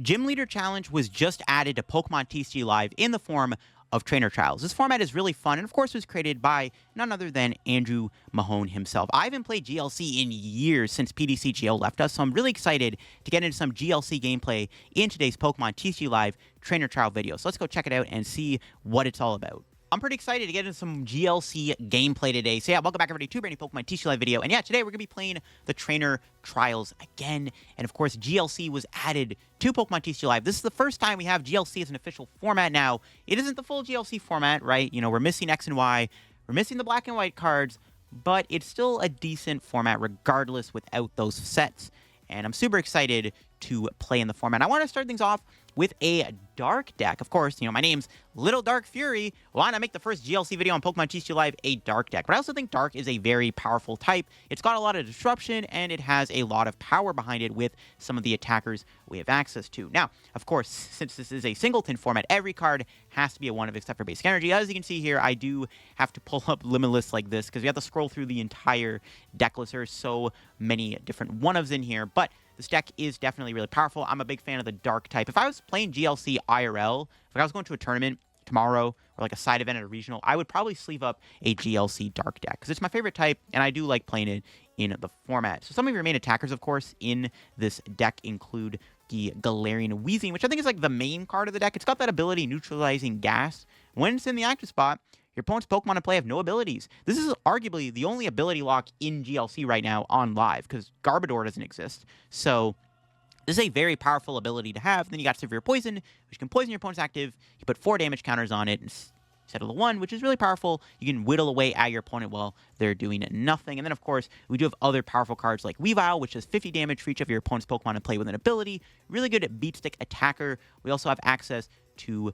Gym Leader Challenge was just added to Pokemon TCG Live in the form of trainer trials. This format is really fun, and of course was created by none other than Andrew Mahone himself. I haven't played GLC in years since PDCGO left us, so I'm really excited to get into some GLC gameplay in today's Pokemon TCG Live trainer trial video. So let's go check it out and see what it's all about. I'm pretty excited to get into some GLC gameplay today. So yeah, welcome back everybody to a brand new Pokemon TCG Live video. And yeah, today we're going to be playing the trainer trials again. And of course, GLC was added to Pokemon TCG Live. This is the first time we have GLC as an official format now. It isn't the full GLC format, right? You know, we're missing X and Y. We're missing the black and white cards. But it's still a decent format regardless without those sets. And I'm super excited to play in the format. I want to start things off with a Dark deck. Of course, you know, my name's Little Dark Fury. Why not make the first GLC video on Pokemon TCG Live a Dark deck? But I also think Dark is a very powerful type. It's got a lot of disruption, and it has a lot of power behind it with some of the attackers we have access to. Now, of course, since this is a singleton format, every card has to be a 1-of except for basic energy. As you can see here, I do have to pull up Limitless like this because we have to scroll through the entire deck list. There's so many different 1-ofs in here, but this deck is definitely really powerful. I'm a big fan of the Dark type. If I was playing GLC IRL, if I was going to a tournament tomorrow or like a side event at a regional, I would probably sleeve up a GLC Dark deck because it's my favorite type, and I do like playing it in the format. So some of your main attackers, of course, in this deck include the Galarian Weezing, which I think is like the main card of the deck. It's got that ability neutralizing gas. When it's in the active spot, your opponent's Pokemon in play have no abilities. This is arguably the only ability lock in GLC right now on live because Garbodor doesn't exist. So this is a very powerful ability to have. Then you got Severe Poison, which can poison your opponent's active. You put 4 damage counters on it instead of the 1, which is really powerful. You can whittle away at your opponent while they're doing nothing. And then, of course, we do have other powerful cards like Weavile, which does 50 damage for each of your opponent's Pokemon in play with an ability. Really good at beat stick attacker. We also have access to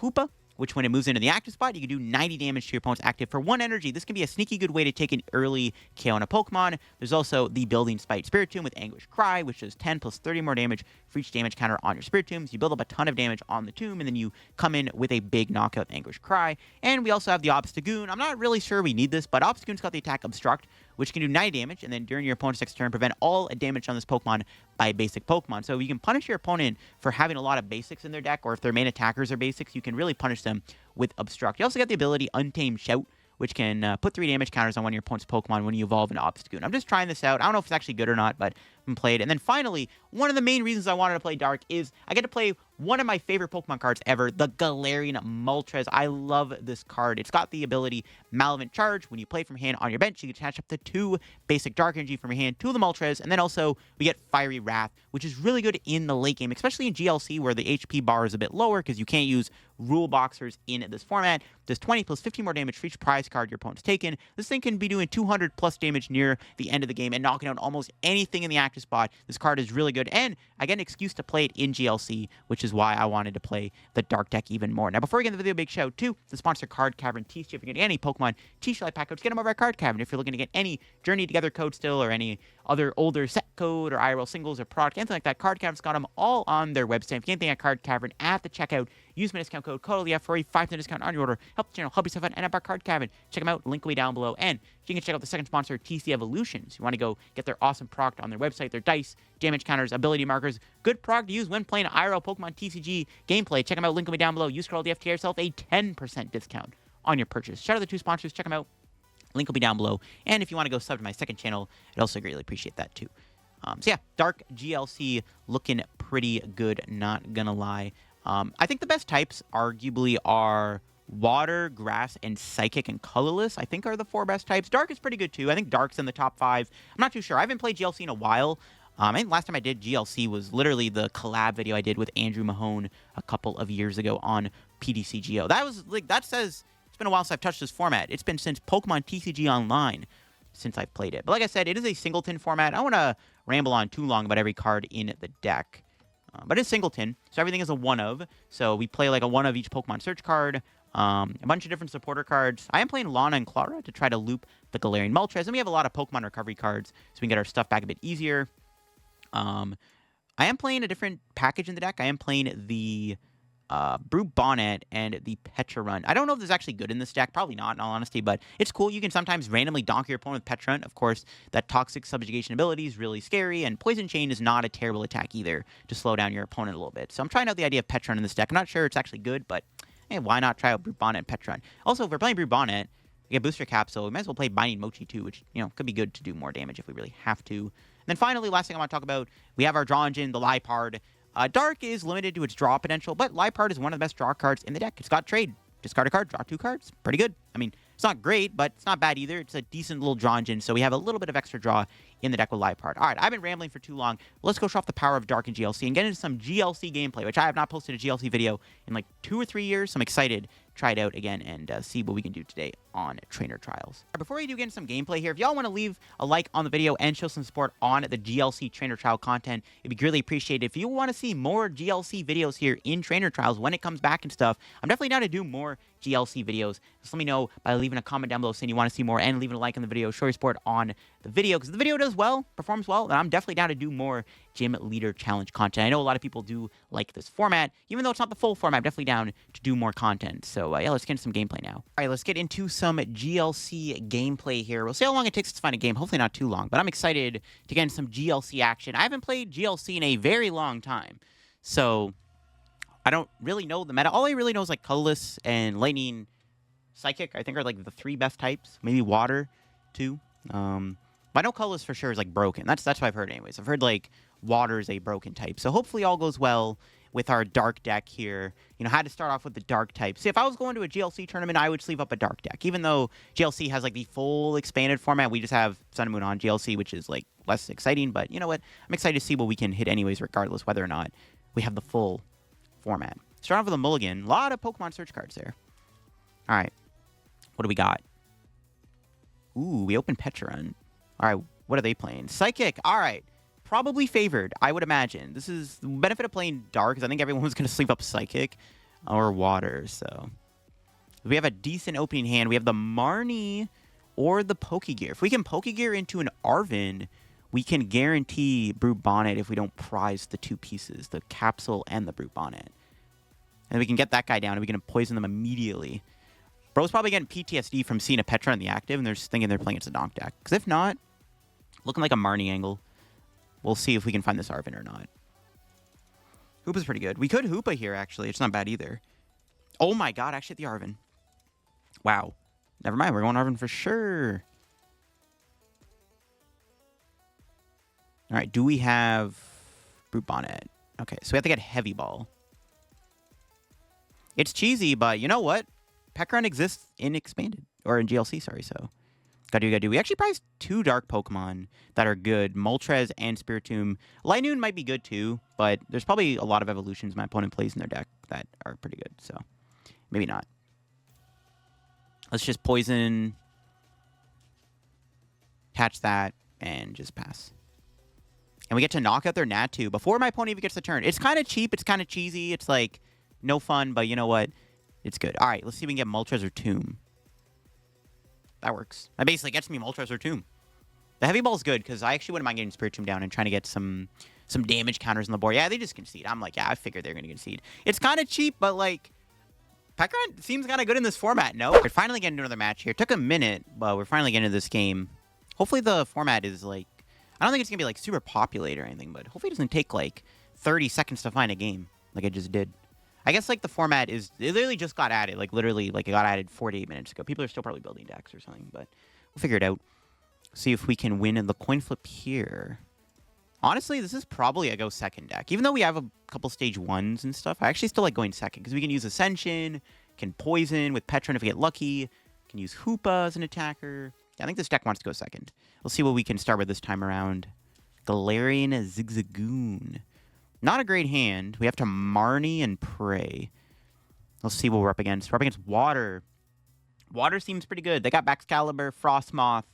Hoopa, which when it moves into the active spot, you can do 90 damage to your opponent's active for 1 energy. This can be a sneaky good way to take an early KO on a Pokemon. There's also the Building Spite Spiritomb with Anguish Cry, which does 10 plus 30 more damage for each damage counter on your Spiritombs. You build up a ton of damage on the tomb, and then you come in with a big knockout Anguish Cry. And we also have the Obstagoon. I'm not really sure we need this, but Obstagoon's got the attack Obstruct, which can do 90 damage, and then during your opponent's next turn, prevent all damage on this Pokemon by basic Pokemon. So you can punish your opponent for having a lot of basics in their deck, or if their main attackers are basics, you can really punish them with Obstruct. You also got the ability Untamed Shout, which can put 3 damage counters on one of your opponent's Pokemon when you evolve an Obstagoon. I'm just trying this out. I don't know if it's actually good or not, but I'm played. And then finally, one of the main reasons I wanted to play Dark is I get to play one of my favorite Pokemon cards ever, the Galarian Moltres. I love this card. It's got the ability Malevolent Charge. When you play from hand on your bench, you can attach up to 2 basic Dark Energy from your hand to the Moltres. And then also, we get Fiery Wrath, which is really good in the late game, especially in GLC where the HP bar is a bit lower because you can't use Rule Boxers in this format. Does 20 plus 50 more damage for each prize card your opponent's taken. This thing can be doing 200 plus damage near the end of the game and knocking out almost anything in the active spot. This card is really good, and I get an excuse to play it in GLC, which is why I wanted to play the Dark deck even more. Now, before we get into the video, big shout out to the sponsor Card Cavern TCG. If you're getting any Pokemon TCG Live pack codes, get them over at Card Cavern. If you're looking to get any Journey Together code still, or any other older set code, or IRL singles, or product, anything like that, Card Cavern's got them all on their website. If you get anything at Card Cavern at the checkout, use my discount code CODELF for a 5% discount on your order. Help the channel, help yourself out, and help our Card Cavern. Check them out, link way down below. And you can check out the second sponsor, TC Evolution. So you want to go get their awesome product on their website, their dice, damage counters, ability markers. Good product to use when playing IRL Pokemon TCG gameplay. Check them out, link way down below. Use code DF to get yourself a 10% discount on your purchase. Shout out to the 2 sponsors, check them out. Link will be down below. And if you want to go sub to my second channel, I'd also greatly appreciate that too. So yeah, Dark GLC looking pretty good, not gonna lie. I think the best types arguably are Water, Grass, and Psychic and Colorless, I think are the 4 best types. Dark is pretty good too. I think Dark's in the top 5. I'm not too sure. I haven't played GLC in a while. I think last time I did GLC was literally the collab video I did with Andrew Mahone a couple of years ago on PDCGO. That was like, that says it's been a while since I've touched this format. It's been since Pokemon TCG Online since I've played it. But like I said, it is a singleton format. I don't want to ramble on too long about every card in the deck. But it's singleton, so everything is a 1-of. So we play like a 1 of each Pokemon search card, a bunch of different supporter cards. I am playing Lana and Clara to try to loop the Galarian Moltres, and we have a lot of Pokemon recovery cards, so we can get our stuff back a bit easier. I am playing a different package in the deck. I am playing the Brute Bonnet and the Pecharunt. I don't know if this is actually good in this deck. Probably not, in all honesty, but it's cool. You can sometimes randomly donk your opponent with Pecharunt. Of course, that Toxic Subjugation ability is really scary, and Poison Chain is not a terrible attack either to slow down your opponent a little bit. So I'm trying out the idea of Pecharunt in this deck. I'm not sure it's actually good, but hey, why not try out Brute Bonnet and Pecharunt? Also, if we're playing Brute Bonnet, we get Booster Capsule. We might as well play Binding Mochi too, which, you know, could be good to do more damage if we really have to. And then finally, last thing I want to talk about, we have our draw engine, the Liepard. Dark is limited to its draw potential, but Liepard is one of the best draw cards in the deck. It's got trade. Discard a card, draw 2 cards. Pretty good. I mean, it's not great, but it's not bad either. It's a decent little draw engine, so we have a little bit of extra draw in the deck with Liepard. All right, I've been rambling for too long. Let's go show off the power of Dark and GLC and get into some GLC gameplay, which I have not posted a GLC video in like 2 or 3 years, so I'm excited to try it out again and see what we can do today on Trainer Trials. Before we do get into some gameplay here, if y'all want to leave a like on the video and show some support on the GLC Trainer Trial content, it'd be greatly appreciated. If you want to see more GLC videos here in Trainer Trials when it comes back and stuff, I'm definitely down to do more GLC videos. Just let me know by leaving a comment down below saying you want to see more and leaving a like on the video, show your support on the video, because the video does well, performs well, and I'm definitely down to do more Gym Leader Challenge content. I know a lot of people do like this format. Even though it's not the full format, I'm definitely down to do more content. So yeah, let's get into some gameplay now. All right, let's get into some GLC gameplay here. We'll see how long it takes us to find a game. Hopefully not too long, but I'm excited to get into some GLC action. I haven't played GLC in a very long time, so I don't really know the meta. All I really know is like Colorless and Lightning Psychic, I think, are like the 3 best types. Maybe Water too. But I know Colorless for sure is like broken. That's what I've heard anyways. I've heard like Water is a broken type. So hopefully all goes well with our Dark deck here. You know, had to start off with the Dark type. See, if I was going to a GLC tournament, I would sleeve up a Dark deck. Even though GLC has like the full expanded format, we just have Sun and Moon on GLC, which is like less exciting. But you know what? I'm excited to see what we can hit anyways, regardless whether or not we have the full format. Start off with a mulligan. A lot of Pokemon search cards there. All right. What do we got? Ooh, we opened Pecharunt. All right, what are they playing? Psychic. All right. Probably favored, I would imagine. This is the benefit of playing Dark, because I think everyone was going to sleep up Psychic or Water. So we have a decent opening hand. We have the Marnie or the Pokegear. If we can Pokegear into an Arven, we can guarantee Brute Bonnet if we don't prize the 2 pieces, the Capsule and the Brute Bonnet. And we can get that guy down, and we can poison them immediately. Bro's probably getting PTSD from seeing a Petra in the active, and they're just thinking they're playing it's a donk deck. Because if not, looking like a Marnie angle. We'll see if we can find this Arven or not. Hoopa's pretty good. We could Hoopa here, actually. It's not bad either. Oh my god, actually the Arven. Wow. Never mind, we're going Arven for sure. Alright, do we have Brute Bonnet? Okay, so we have to get Heavy Ball. It's cheesy, but you know what? Pecharunt exists in Expanded. Or in GLC, sorry, so... Gotta do. We actually prized 2 Dark Pokemon that are good. Moltres and Spiritomb. Linoone might be good too, but there's probably a lot of evolutions my opponent plays in their deck that are pretty good, so maybe not. Let's just poison, catch that, and just pass. And we get to knock out their Natu before my opponent even gets the turn. It's kind of cheap. It's kind of cheesy. It's like no fun, but you know what? It's good. All right, let's see if we can get Moltres or Tomb. That works. That basically gets me Moltres or Tomb. The Heavy Ball's good, because I actually wouldn't mind getting Spiritomb down and trying to get some damage counters on the board. Yeah, they just concede. I'm like, yeah, I figured they're going to concede. It's kind of cheap, but, like, Pecharunt seems kind of good in this format, no? We're finally getting to another match here. It took a minute, but we're finally getting to this game. Hopefully the format is, like... I don't think it's going to be, like, super populated or anything, but hopefully it doesn't take, like, 30 seconds to find a game, like it just did. I guess, like, the format is... It literally just got added. Like, literally, like, it got added 48 minutes ago. People are still probably building decks or something, but we'll figure it out. See if we can win in the coin flip here. Honestly, this is probably a go second deck. Even though we have a couple stage 1s and stuff, I actually still like going second, because we can use Ascension, can poison with Pecharunt if we get lucky, can use Hoopa as an attacker. Yeah, I think this deck wants to go second. We'll see what we can start with this time around. Galarian Zigzagoon. Not a great hand. We have to Marnie and Pray. Let's see what we're up against. We're up against Water. Water seems pretty good. They got Baxcalibur, Frostmoth,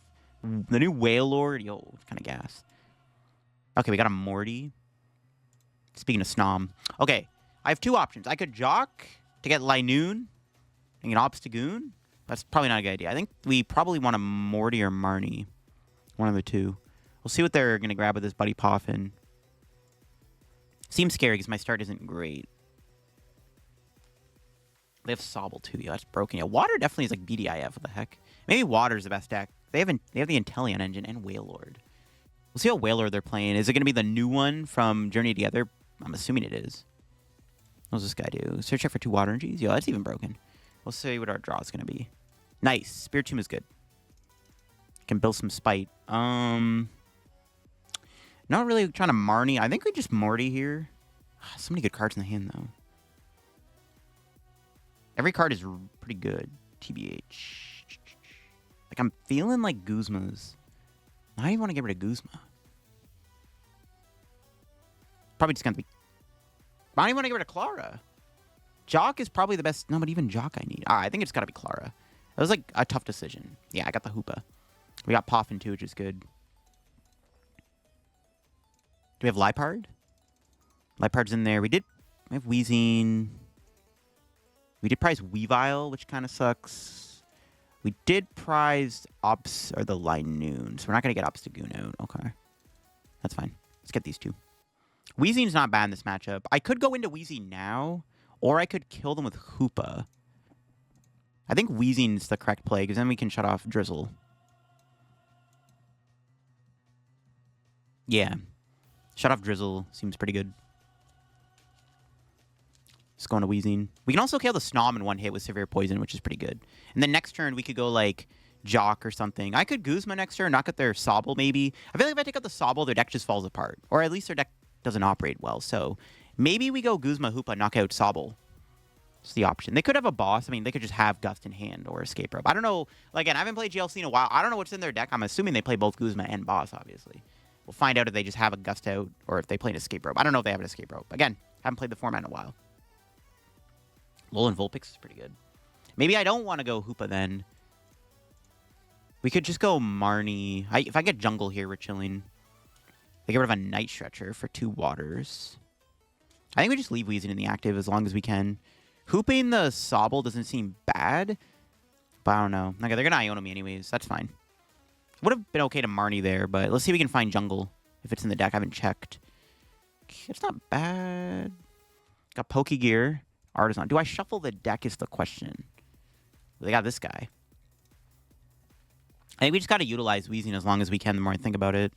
the new Wailord. Yo, it's kind of gas. Okay, we got a Morty. Speaking of Snom. Okay, I have 2 options. I could Jacq to get Linoone and get Obstagoon. That's probably not a good idea. I think we probably want a Morty or Marnie. One of the 2. We'll see what they're going to grab with this Buddy Poffin. Seems scary because my start isn't great. They have Sobble too. Yeah, that's broken. Yeah, Water definitely is like BDIF. What the heck? Maybe Water's the best deck. They have the Inteleon engine and Wailord. We'll see what Wailord they're playing. Is it going to be the new one from Journey Together? I'm assuming it is. What does this guy do? Search check for 2 Water energies. Yo, that's even broken. We'll see what our draw is going to be. Nice. Spiritomb is good. Can build some Spite. Not really trying to Marnie. I think we just Morty here. So many good cards in the hand, though. Every card is pretty good. TBH. Like, I'm feeling like Guzma's. I even want to get rid of Guzma. Probably just going to be... I don't even want to get rid of Clara. Jacq is probably the best... No, but even Jacq I need. I think it's got to be Clara. That was, like, a tough decision. Yeah, I got the Hoopa. We got Poffin, too, which is good. Do we have Liepard? Liepard's in there. We have Weezing. We did prize Weavile, which kind of sucks. We did prize the Linoone, so we're not going to get Obstagoon out. Okay. That's fine. Let's get these 2. Weezing's not bad in this matchup. I could go into Weezing now, or I could kill them with Hoopa. I think Weezing's the correct play, because then we can shut off Drizzle. Yeah. Shut off Drizzle seems pretty good. Just going to Weezing. We can also kill the Snom in one hit with Severe Poison, which is pretty good. And then next turn, we could go, like, Jacq or something. I could Guzma next turn, knock out their Sobble, maybe. I feel like if I take out the Sobble, their deck just falls apart. Or at least their deck doesn't operate well. So maybe we go Guzma, Hoopa, knock out Sobble. It's the option. They could have a boss. I mean, they could just have Gust in hand or Escape Rope. I don't know. Like, again, I haven't played GLC in a while. I don't know what's in their deck. I'm assuming they play both Guzma and boss, obviously. We'll find out if they just have a Gust out or if they play an Escape Rope. I don't know if they have an Escape Rope. Again, haven't played the format in a while. Alolan Vulpix is pretty good. Maybe I don't want to go Hoopa then. We could just go Marnie. If I get Jungle here, we're chilling. They get rid of a Night Stretcher for 2 Waters. I think we just leave Weezing in the active as long as we can. Hooping the Sobble doesn't seem bad, but I don't know. Okay, they're going to Iono me anyways. That's fine. Would have been okay to Marnie there, but let's see if we can find Jungle if it's in the deck. I haven't checked. It's not bad. Got Pokegear. Artazon. Do I shuffle the deck is the question. They got this guy. I think we just got to utilize Weezing as long as we can the more I think about it.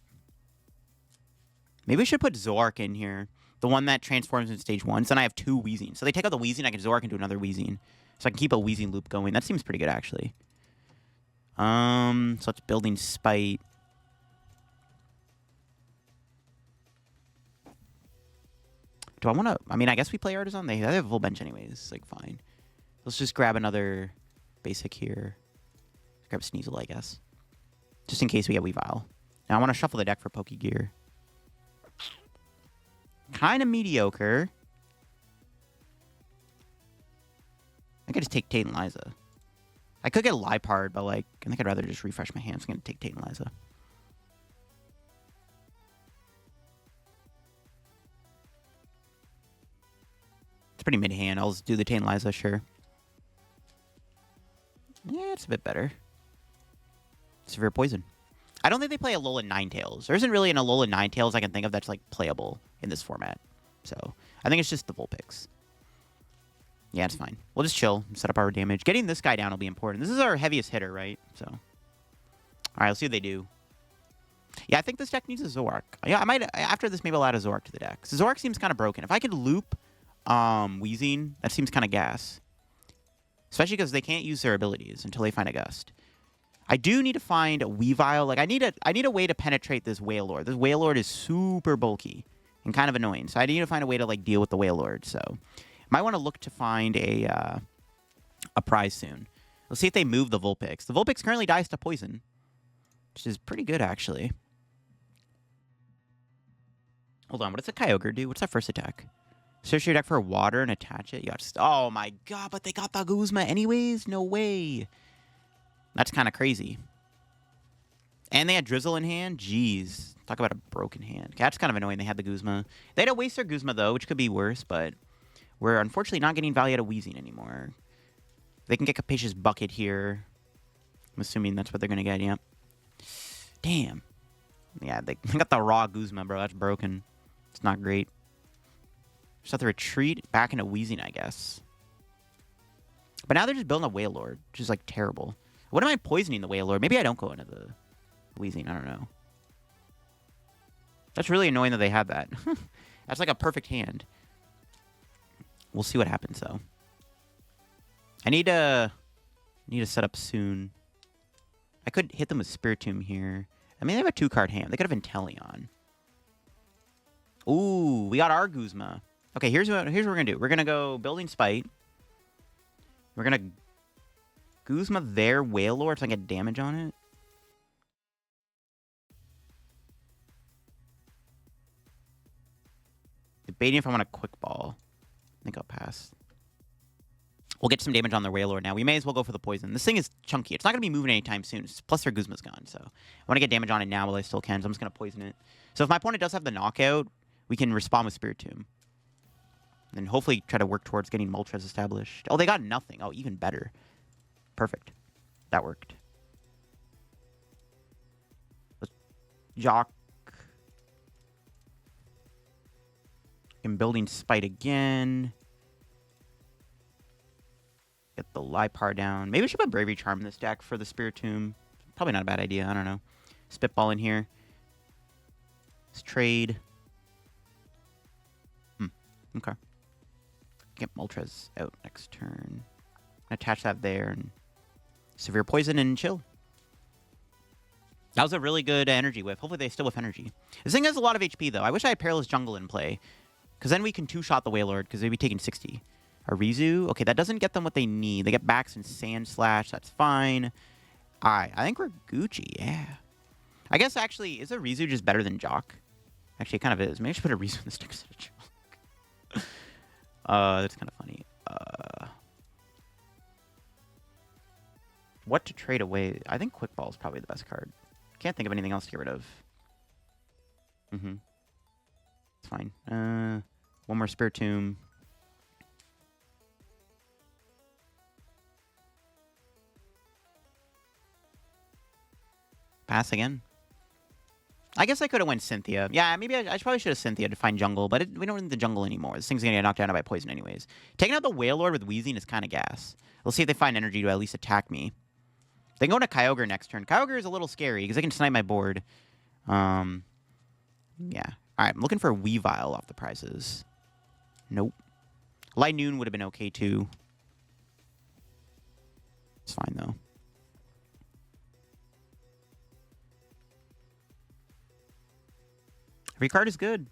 Maybe we should put Zoroark in here. The one that transforms in stage 1. So then I have 2 Weezing. So they take out the Weezing, I can Zoroark into another Weezing. So I can keep a Weezing loop going. That seems pretty good, actually. So it's building Spite. Do I want to... I mean, I guess we play Artazon. They have a full bench anyways. Like, fine. Let's just grab another basic here. Grab Sneasel, I guess. Just in case we get Weavile. Now, I want to shuffle the deck for Pokegear. Kind of mediocre. I could just take Tate and Liza. I could get Liepard, but, like, I think I'd rather just refresh my hands. I'm going to take Tate and Liza. It's pretty mid-hand. I'll just do the Tate and Liza, sure. Yeah, it's a bit better. Severe Poison. I don't think they play Alolan Ninetales. There isn't really an Alolan Ninetales I can think of that's, like, playable in this format. So, I think it's just the Vulpix. Yeah, it's fine. We'll just chill and set up our damage. Getting this guy down will be important. This is our heaviest hitter, right? So, all right, let's see what they do. Yeah, I think this deck needs a Zoroark. Yeah, I might, after this, maybe I'll add a Zoroark to the deck. So Zoroark seems kind of broken. If I could loop Weezing, that seems kind of gas. Especially because they can't use their abilities until they find a Gust. I do need to find a Weavile. Like, I need a way to penetrate this Wailord. This Wailord is super bulky and kind of annoying. So I need to find a way to, like, deal with the Wailord. So might want to look to find a prize soon. Let's see if they move the Vulpix. The Vulpix currently dies to poison, which is pretty good, actually. Hold on, what does a Kyogre do? What's that first attack? Search your deck for water and attach it. You got oh my god, but they got the Guzma anyways? No way. That's kind of crazy. And they had Drizzle in hand? Jeez. Talk about a broken hand. That's kind of annoying they had the Guzma. They had to waste their Guzma, though, which could be worse, but we're unfortunately not getting value out of Weezing anymore. They can get Capacious Bucket here. I'm assuming that's what they're going to get, yep. Damn. Yeah, they got the raw Guzma, bro. That's broken. It's not great. Just have to retreat back into Weezing, I guess. But now they're just building a Wailord, which is, like, terrible. What am I poisoning the Wailord? Maybe I don't go into the Weezing. I don't know. That's really annoying that they have that. That's like a perfect hand. We'll see what happens, though. I need to set up soon. I could hit them with Spiritomb here. I mean, they have a 2-card hand. They could have Inteleon. Ooh, we got our Guzma. Okay, here's what we're going to do. We're going to go Building Spite. We're going to Guzma their Wailord so I can get damage on it. Debating if I want a Quick Ball. I think I'll pass. We'll get some damage on their Wailord now. We may as well go for the poison. This thing is chunky. It's not going to be moving anytime soon. Plus, their Guzma's gone. So I want to get damage on it now while I still can. So I'm just going to poison it. So if my opponent does have the knockout, we can respond with Spiritomb. And hopefully try to work towards getting Moltres established. Oh, they got nothing. Oh, even better. Perfect. That worked. Jacq. I'm building Spite again. Get the Liepard down. Maybe we should put Bravery Charm in this deck for the Spiritomb. Probably not a bad idea. I don't know. Spitball in here. Let's trade. Okay. Get Moltres out next turn. Attach that there and Severe Poison and chill. That was a really good energy whiff. Hopefully they still whiff energy. This thing has a lot of HP though. I wish I had Perilous Jungle in play. Because then we can 2-shot the Wailord because they'd be taking 60. A Rizu. Okay, that doesn't get them what they need. They get backs and Sand Slash. That's fine. Alright, I think we're Gucci. Yeah. I guess actually, is a Rizu just better than Jacq? Actually, it kind of is. Maybe I should put a Rizu in this deck instead of Jacq. That's kind of funny. What to trade away? I think Quick Ball is probably the best card. Can't think of anything else to get rid of. It's fine. One more Spiritomb. Pass again. I guess I could have went Cynthia. Yeah, maybe I probably should have Cynthia to find jungle, but we don't need the jungle anymore. This thing's going to get knocked down by poison anyways. Taking out the Wailord with Weezing is kind of gas. We'll see if they find energy to at least attack me. They can go to Kyogre next turn. Kyogre is a little scary because they can snipe my board. Yeah. Alright, I'm looking for a Weavile off the prizes. Nope. Linoone would have been okay too. It's fine though. Every card is good.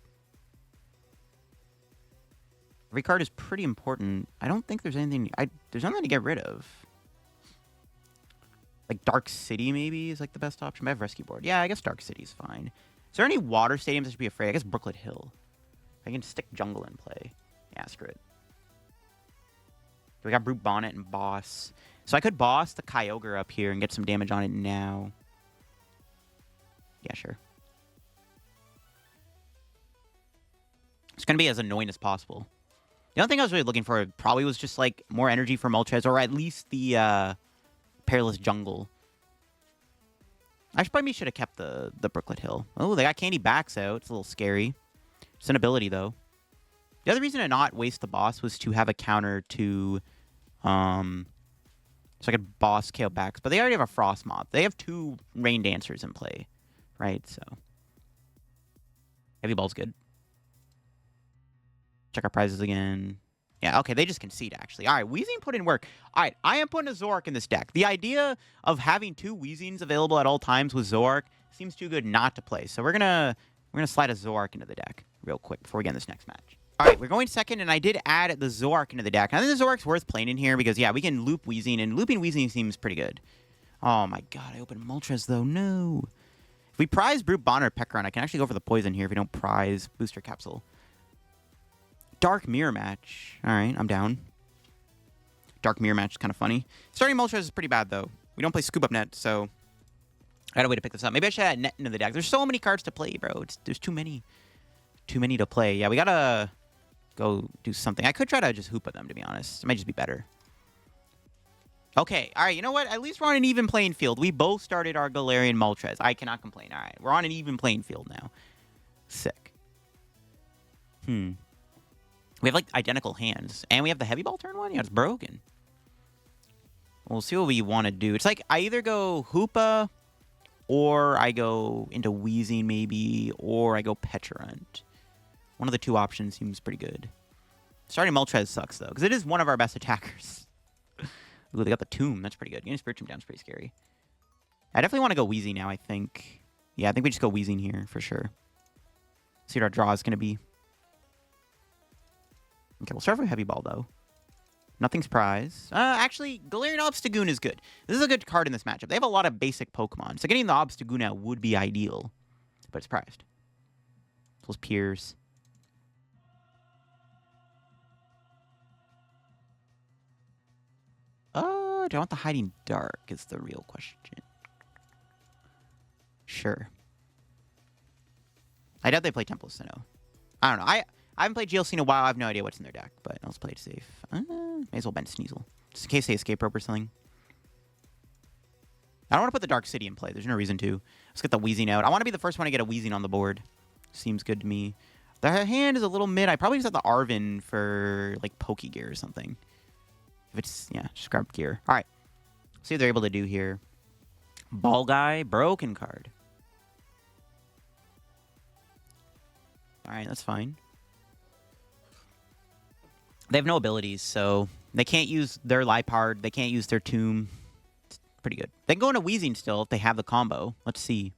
Every card is pretty important. I don't think there's anything... There's nothing to get rid of. Like Dark City maybe is like the best option. I have Rescue Board. Yeah, I guess Dark City is fine. Is there any water stadiums I should be afraid? I guess Brooklet Hill. I can stick jungle in play. Yeah, screw it. We got Brute Bonnet and Boss. So I could boss the Kyogre up here and get some damage on it now. Yeah, sure. It's going to be as annoying as possible. The only thing I was really looking for probably was just, like, more energy for Moltres, or at least the Perilous Jungle. I probably should have kept the Brooklet Hill. Oh, they got Candy Backs out. It's a little scary. It's an ability, though. The other reason to not waste the boss was to have a counter to... so I could boss KO Backs. But they already have a Frost Moth. They have 2 Rain Dancers in play. Right, so... Heavy Ball's good. Check our prizes again. Yeah, okay, they just concede, actually. All right, Weezing put in work. All right, I am putting a Zoroark in this deck. The idea of having 2 Weezings available at all times with Zoroark seems too good not to play. So we're gonna slide a Zoroark into the deck real quick before we get in this next match. All right, we're going second, and I did add the Zoroark into the deck. I think the Zoroark's worth playing in here because, yeah, we can loop Weezing, and looping Weezing seems pretty good. Oh, my God, I opened Moltres, though. No. If we prize Brute Bonnet or Pecharunt, I can actually go for the poison here if we don't prize Booster Capsule. Dark Mirror Match. All right, I'm down. Dark Mirror Match is kind of funny. Starting Moltres is pretty bad, though. We don't play Scoop Up Net, so I got a way to pick this up. Maybe I should add Net into the deck. There's so many cards to play, bro. There's too many. Too many to play. Yeah, we got to go do something. I could try to just Hoopa them, to be honest. It might just be better. Okay, all right, you know what? At least we're on an even playing field. We both started our Galarian Moltres. I cannot complain. All right, we're on an even playing field now. Sick. We have, like, identical hands. And we have the Heavy Ball turn 1? Yeah, it's broken. We'll see what we want to do. It's like I either go Hoopa, or I go into Weezing maybe, or I go Pecharunt. One of the two options seems pretty good. Starting Moltres sucks, though, because it is one of our best attackers. Ooh, they got the Tomb. That's pretty good. Getting Spiritomb down is pretty scary. I definitely want to go Weezing now, I think. Yeah, I think we just go Weezing here for sure. See what our draw is going to be. Okay, we'll start with Heavy Ball, though. Nothing's prize. Actually, Galarian Obstagoon is good. This is a good card in this matchup. They have a lot of basic Pokemon, so getting the Obstagoon out would be ideal. But it's prized. Those Piers. Do I want the Hiding Dark is the real question. Sure. I doubt they play Temple Sinnoh. I don't know. I haven't played GLC in a while. I have no idea what's in their deck, but let's play it safe. May as well bend Sneasel. Just in case they escape rope or something. I don't want to put the Dark City in play. There's no reason to. Let's get the Weezing out. I want to be the first one to get a Weezing on the board. Seems good to me. The hand is a little mid. I probably just have the Arven for, like, Pokegear or something. If it's, yeah, just grab gear. All right. See what they're able to do here. Ball Guy, broken card. All right, that's fine. They have no abilities, so they can't use their Liepard. They can't use their Tomb. It's pretty good. They can go into Weezing still if they have the combo. Let's see.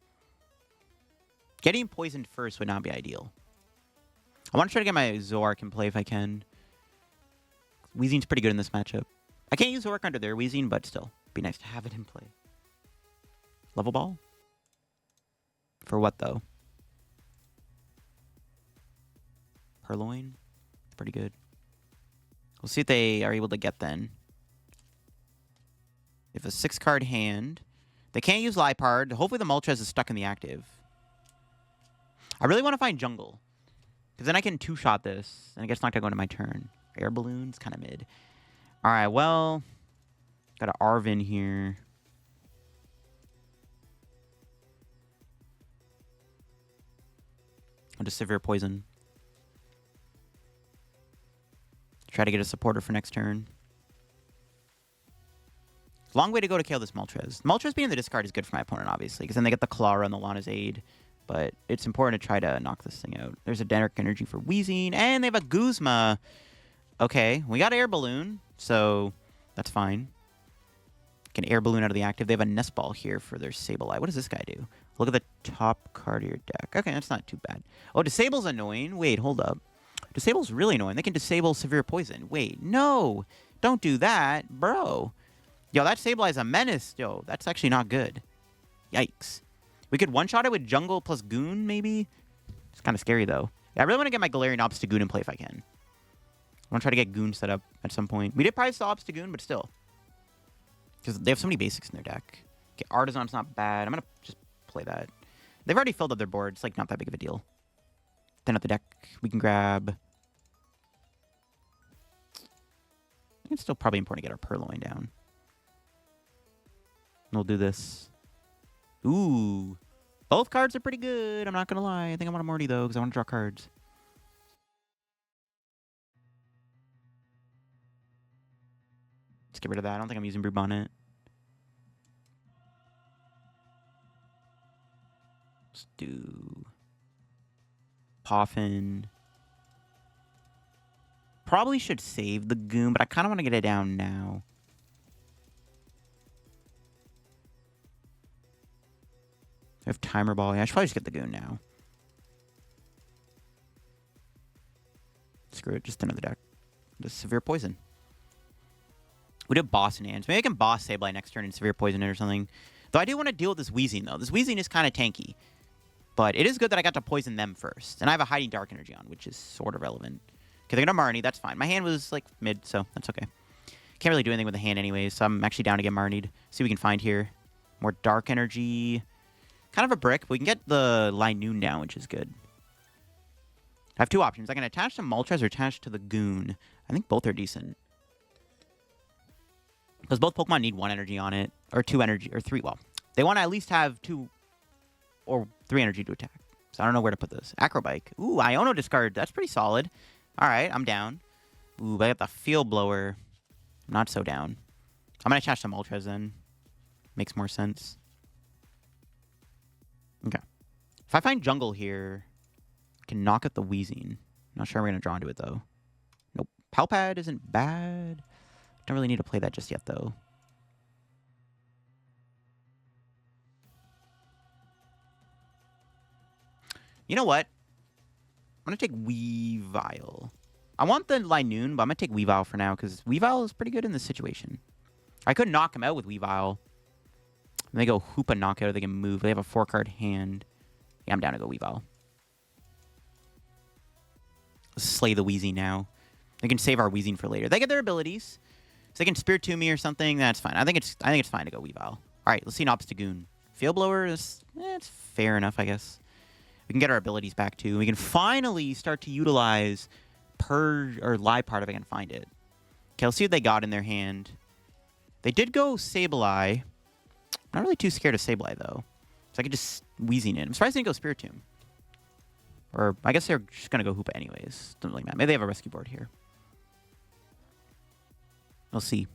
Getting poisoned first would not be ideal. I want to try to get my Zoroark in play if I can. Weezing's pretty good in this matchup. I can't use Zoroark under their Weezing, but still. Be nice to have it in play. Level Ball? For what, though? Purrloin? Pretty good. We'll see if they are able to get then. If a 6-card hand. They can't use Liepard. Hopefully the Moltres is stuck in the active. I really want to find Jungle. Because then I can 2-shot this. And I guess it's not going to go into my turn. Air Balloon's kind of mid. Alright, well. Got an Arven here. I'll just Severe Poison. Try to get a supporter for next turn. Long way to go to KO this Moltres. Moltres being in the discard is good for my opponent, obviously, because then they get the Clara and the Lana's Aid. But it's important to try to knock this thing out. There's a Dark Energy for Weezing, and they have a Guzma. Okay, we got Air Balloon, so that's fine. Can Air Balloon out of the active. They have a Nest Ball here for their Sableye. What does this guy do? Look at the top card of your deck. Okay, that's not too bad. Oh, Disable's annoying. Wait, hold up. Disable's really annoying. They can disable Severe Poison. Wait, no. Don't do that, bro. Yo, that Sableye's a menace. Yo, that's actually not good. Yikes. We could one-shot it with Jungle plus Goon, maybe? It's kind of scary, though. Yeah, I really want to get my Galarian Obstagoon in play if I can. I want to try to get Goon set up at some point. We did prize the Obstagoon, but still. Because they have so many basics in their deck. Okay, Artazon's not bad. I'm going to just play that. They've already filled up their board. It's, like, not that big of a deal. Then at the deck, we can grab... I think it's still probably important to get our Purrloin down. And we'll do this. Ooh. Both cards are pretty good. I'm not going to lie. I think I want a Morty, though, because I want to draw cards. Let's get rid of that. I don't think I'm using Brute Bonnet. Let's do... Poffin. Probably should save the Goon, but I kind of want to get it down now. I have Timer Ball. Yeah, I should probably just get the Goon now. Screw it. Just another deck. Just Severe Poison. We did Boss in hands. Maybe I can Boss Sableye next turn and Severe Poison it or something. Though I do want to deal with this Weezing, though. This Weezing is kind of tanky. But it is good that I got to poison them first. And I have a Hiding Dark Energy on, which is sort of relevant. Okay, they're going to Marnie. That's fine. My hand was, like, mid, so that's okay. Can't really do anything with the hand anyways, so I'm actually down to get Marnied. See what we can find here. More Dark Energy. Kind of a brick, but we can get the Linoone down, which is good. I have two options. I can attach to Moltres or attach to the Goon. I think both are decent. Because both Pokemon need 1 energy on it. Or 2 energy. Or 3. Well, they want to at least have 2 or 3 energy to attack. So I don't know where to put this. Acrobike. Ooh, Iono discard. That's pretty solid. All right, I'm down. Ooh, but I got the Field Blower. I'm not so down. I'm going to attach some Moltres then. Makes more sense. Okay. If I find jungle here, I can knock out the Weezing. Not sure we're going to draw into it, though. Nope. Pal Pad isn't bad. Don't really need to play that just yet, though. You know what? I'm going to take Weavile. I want the Linoone, but I'm going to take Weavile for now, because Weavile is pretty good in this situation. I could knock him out with Weavile. And they go Hoopa knockout, or they can move. They have a 4-card hand. Yeah, I'm down to go Weavile. Slay the Weezing now. They can save our Weezing for later. They get their abilities. So they can Spiritomb me or something. That's fine. I think it's fine to go Weavile. All right, let's see an Obstagoon. Field Blower is it's fair enough, I guess. We can get our abilities back too. We can finally start to utilize Purge or Liepard if I can find it. Okay, let's see what they got in their hand. They did go Sableye. I'm not really too scared of Sableye though. So I could just Weezing it. I'm surprised they didn't go Spiritomb. Or I guess they're just gonna go Hoopa anyways. Doesn't really matter. Maybe they have a rescue board here. We'll see.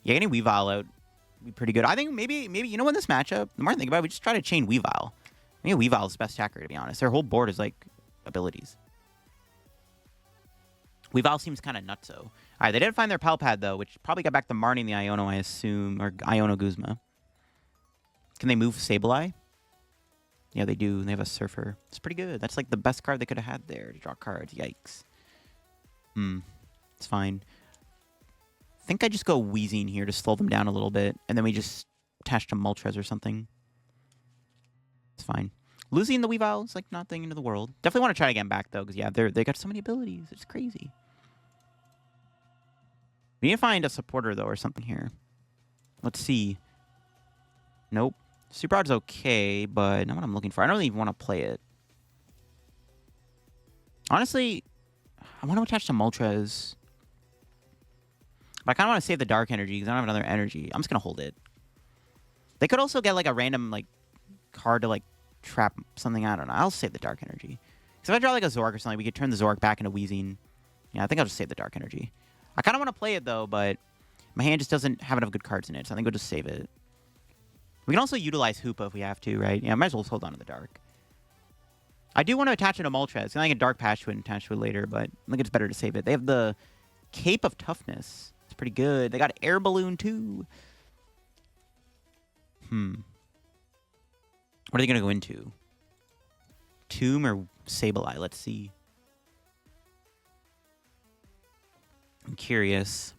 Yeah, getting Weavile out would be pretty good. I think maybe you know, in this matchup, the more I think about it, we just try to chain Weavile. I think Weavile is the best attacker, to be honest. Their whole board is like abilities. Weavile seems kind of nutso. All right, they didn't find their Pal Pad though, which probably got back to Marnie and the Iono, I assume, or Iono Guzma. Can they move Sableye? Yeah, they do. They have a Surfer. It's pretty good. That's like the best card they could have had there to draw cards. Yikes. It's fine. I think I just go Weezing here to slow them down a little bit, and then we just attach to Moltres or something. It's fine. Losing the Weavile is like not the end of the world. Definitely want to try to get them back though, because yeah, they got so many abilities. It's crazy. We need to find a supporter though or something here. Let's see. Nope. Super Rod's okay, but not what I'm looking for. I don't really even want to play it. Honestly, I want to attach to Moltres. But I kind of want to save the Dark Energy because I don't have another energy. I'm just going to hold it. They could also get like a random like card to like trap something. I don't know. I'll save the Dark Energy. Because if I draw like a Zoroark or something, we could turn the Zoroark back into Weezing. Yeah, I think I'll just save the Dark Energy. I kind of want to play it though, but my hand just doesn't have enough good cards in it. So I think we'll just save it. We can also utilize Hoopa if we have to, right? Yeah, might as well hold on to the Dark. I do want to attach it to Moltres. I think a Dark Patch would attach to it later, but I think it's better to save it. They have the Cape of Toughness. It's pretty good. They got Air Balloon too. What are they going to go into? Tomb or Sableye? Let's see. I'm curious.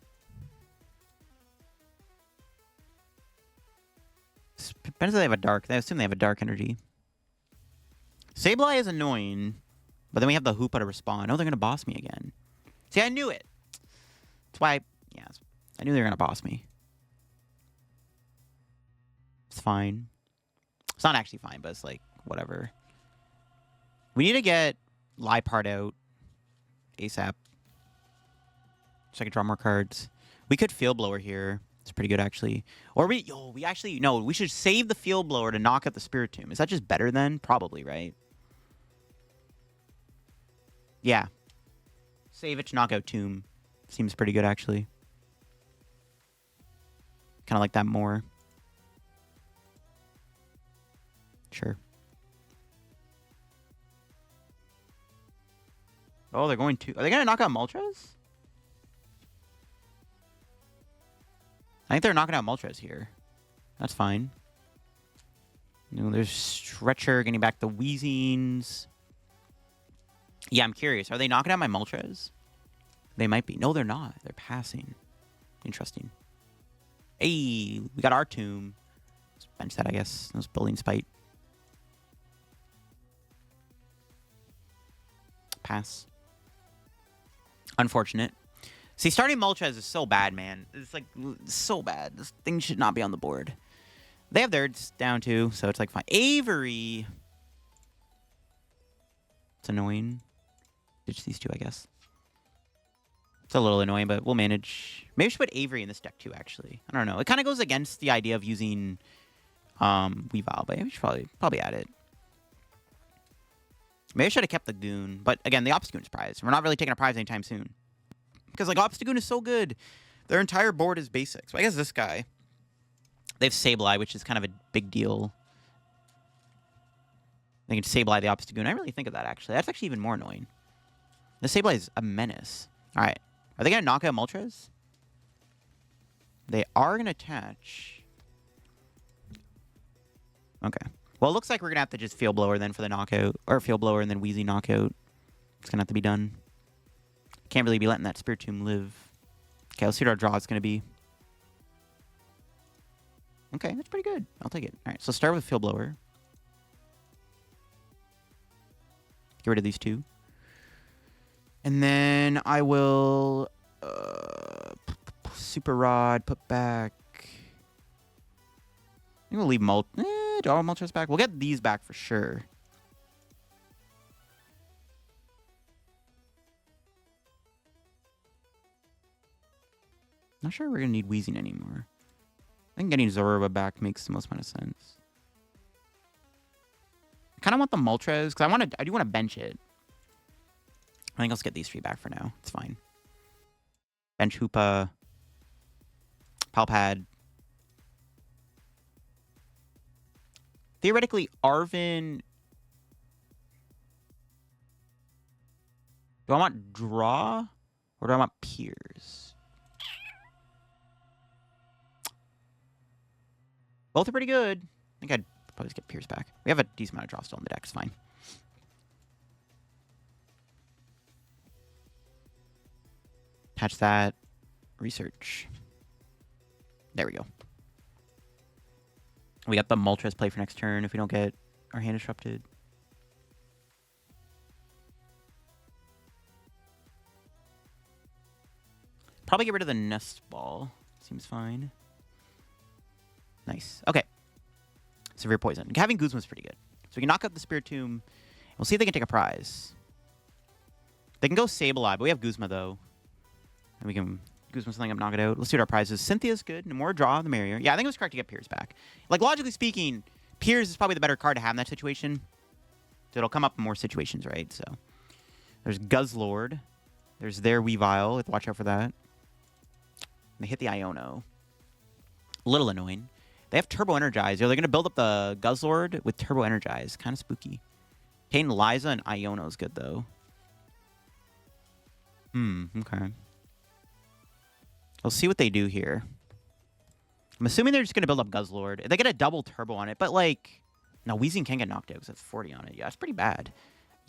Depends if they have a dark. I assume they have a dark energy. Sableye is annoying, but then we have the Hoopa to respond. Oh, they're going to boss me again. See, I knew it. That's why, yeah, I knew they were going to boss me. It's fine. It's not actually fine, but it's like, whatever. We need to get Liepard out ASAP. So I can draw more cards. We could Field Blower here. It's pretty good, actually. Or we should save the Field Blower to knock out the Spiritomb. Is that just better then? Probably, right? Yeah. Save it to knock out Tomb. Seems pretty good, actually. Kind of like that more. Sure. Oh, they're going to... Are they going to knock out Moltres? I think they're knocking out Moltres here. That's fine. You know, there's Stretcher getting back the Weezings. Yeah, I'm curious. Are they knocking out my Moltres? They might be. No, they're not. They're passing. Interesting. Hey, we got our Tomb. Let's bench that, I guess. That was Building Spite. Pass. Unfortunate. See, starting Moltres is so bad, man. It's like so bad. This thing should not be on the board. They have theirs down too, so it's like fine. Avery. It's annoying. Ditch these two, I guess. It's a little annoying, but we'll manage. Maybe we should put Avery in this deck too, actually. I don't know. It kind of goes against the idea of using Weavile, but we should probably add it. Maybe I should have kept the Goon. But again, the Obstagoon's prize. We're not really taking a prize anytime soon. Because like Obstagoon is so good. Their entire board is basic. So I guess this guy, they have Sableye, which is kind of a big deal. They can Sableye the Obstagoon. I didn't really think of that, actually. That's actually even more annoying. The Sableye is a menace. All right. Are they going to knock out Moltres? They are going to attach. Okay. Well, it looks like we're going to have to just Field Blower then for the knockout. Or Field Blower and then Weezing knockout. It's going to have to be done. Can't really be letting that Spiritomb live. Okay, let's see what our draw is going to be. Okay, that's pretty good. I'll take it. All right, so start with Field Blower. Get rid of these two. And then I will Super Rod, put back. I think we'll leave all Moltres back. We'll get these back for sure. Not sure we're going to need Weezing anymore. I think getting Zorua back makes the most amount of sense. I kind of want the Moltres, because I do want to bench it. I think let's get these three back for now. It's fine. Bench Hoopa. Pal Pad. Theoretically, Arven... Do I want Draw? Or do I want Piers? Both are pretty good. I think I'd probably just get Piers back. We have a decent amount of draw still in the deck. It's fine. Attach that. Research. There we go. We got the Moltres play for next turn if we don't get our hand disrupted. Probably get rid of the Nest Ball. Seems fine. Nice. Okay. Severe Poison. Having Guzma is pretty good. So we can knock out the Spiritomb. We'll see if they can take a prize. They can go Sableye, but we have Guzma, though. And we can Guzma something up, knock it out. Let's see what our prize is. Cynthia's good. The more draw, the merrier. Yeah, I think it was correct to get Piers back. Like, logically speaking, Piers is probably the better card to have in that situation. So it'll come up in more situations, right? So there's Guzzlord. There's their Weavile. Have to watch out for that. They hit the Iono. A little annoying. They have Turbo Energize. They're going to build up the Guzzlord with Turbo Energize. Kind of spooky. Kane, Liza, and Iono is good, though. Okay. We'll see what they do here. I'm assuming they're just going to build up Guzzlord. They get a double Turbo on it, but, like... No, Weezing can get knocked out because it's 40 on it. Yeah, it's pretty bad.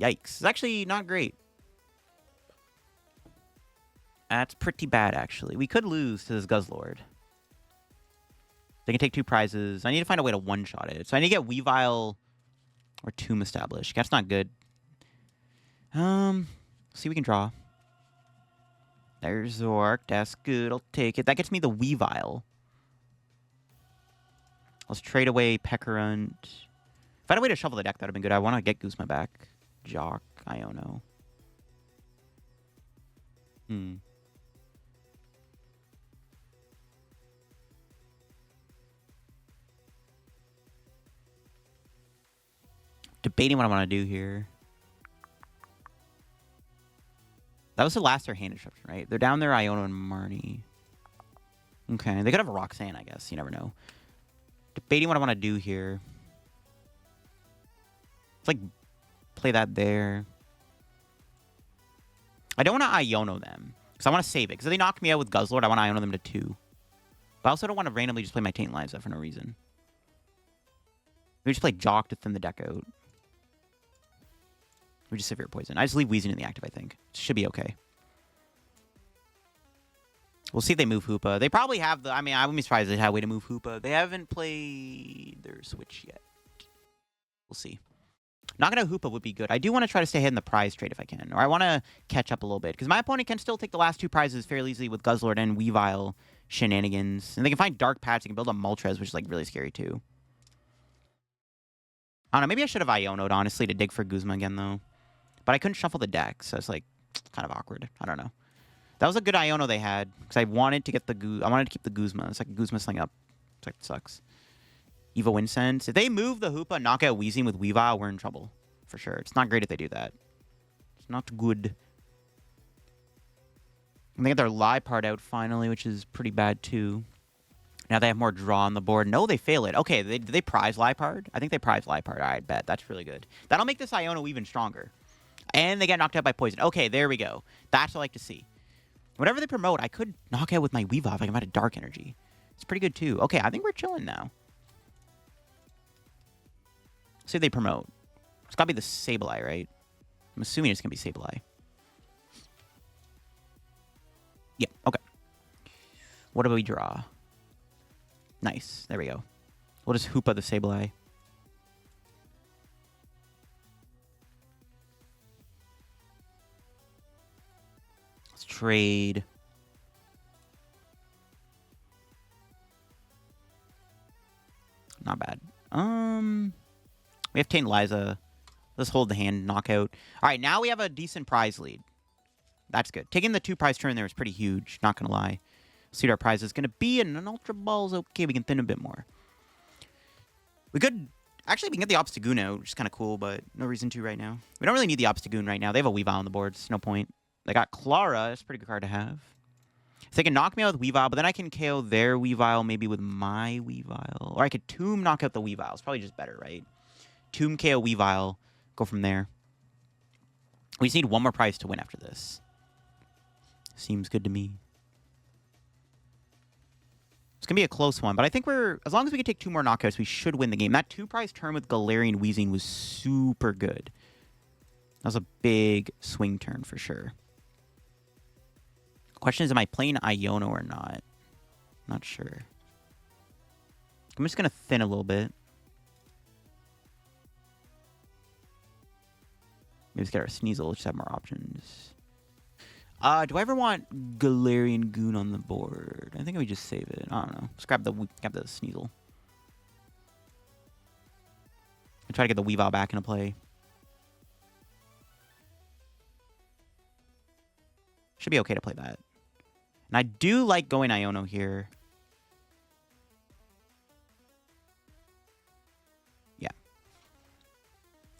Yikes. It's actually not great. That's pretty bad, actually. We could lose to this Guzzlord. They can take two prizes. I need to find a way to one-shot it. So I need to get Weavile or Tomb established. That's not good. See what we can draw. There's Zoroark. That's good. I'll take it. That gets me the Weavile. Let's trade away Pecharunt. If I had a way to shuffle the deck, that would have been good. I want to get Guzma back. Jacq, Iono. Debating what I want to do here. That was the last their hand disruption, right? They're down there, Iono and Marnie. Okay, they could have a Roxanne, I guess. You never know. Debating what I want to do here. It's like, play that there. I don't want to Iono them. Because I want to save it. Because if they knock me out with Guzzlord, I want to Iono them to 2. But I also don't want to randomly just play my Taint Lives out for no reason. Maybe just play Jacq to thin the deck out. We just Severe Poison. I just leave Weezing in the active, I think. Should be okay. We'll see if they move Hoopa. They probably have the... I mean, I wouldn't be surprised if they had a way to move Hoopa. They haven't played their Switch yet. We'll see. Knocking out Hoopa would be good. I do want to try to stay ahead in the prize trade if I can. Or I want to catch up a little bit. Because my opponent can still take the last two prizes fairly easily with Guzzlord and Weavile shenanigans. And they can find Dark Patch. They can build a Moltres, which is like really scary too. I don't know. Maybe I should have Iono'd, honestly, to dig for Guzma again, though. But I couldn't shuffle the deck, so it's like kind of awkward. I don't know. That was a good Iono they had because I wanted to get the I wanted to keep the Guzma. It's like Guzma sling up. It's like, it sucks. Evo Incense. If they move the Hoopa and knock out Weezing with Weavile, we're in trouble for sure. It's not great if they do that. It's not good. And they got their Liepard out finally, which is pretty bad too. Now they have more draw on the board. No, they fail it. Okay, did they prize Liepard? I think they prize Liepard. I bet. That's really good. That'll make this Iono even stronger. And they get knocked out by poison. Okay, there we go. That's what I like to see. Whatever they promote, I could knock out with my Weavile if I can find a Dark Energy. It's pretty good too. Okay, I think we're chilling now. Let's see if they promote. It's got to be the Sableye, right? I'm assuming it's going to be Sableye. Yeah, okay. What do we draw? Nice. There we go. We'll just Hoopa the Sableye. Let's trade. Not bad. We have Taint Liza. Let's hold the hand, knockout. All right, now we have a decent prize lead. That's good. Taking the 2 prize turn there is pretty huge, not going to lie. See what our prize is going to be, and an Ultra Ball's okay. We can thin a bit more. We could... Actually, we can get the Obstagoon out, which is kind of cool, but no reason to right now. We don't really need the Obstagoon right now. They have a Weavile on the board, so no point. They got Clara. That's a pretty good card to have. So they can knock me out with Weavile, but then I can KO their Weavile maybe with my Weavile. Or I could Tomb knock out the Weavile. It's probably just better, right? Tomb KO Weavile. Go from there. We just need 1 more prize to win after this. Seems good to me. It's going to be a close one, but I think we're... As long as we can take 2 more knockouts, we should win the game. That 2 prize turn with Galarian Weezing was super good. That was a big swing turn for sure. Question is, am I playing Iono or not? Not sure. I'm just going to thin a little bit. Maybe let's get our Sneasel. Let's just have more options. Do I ever want Galarian Goon on the board? I think we just save it. I don't know. Let's grab the Sneasel. And try to get the Weavile back into play. Should be okay to play that. And I do like going Iono here. Yeah.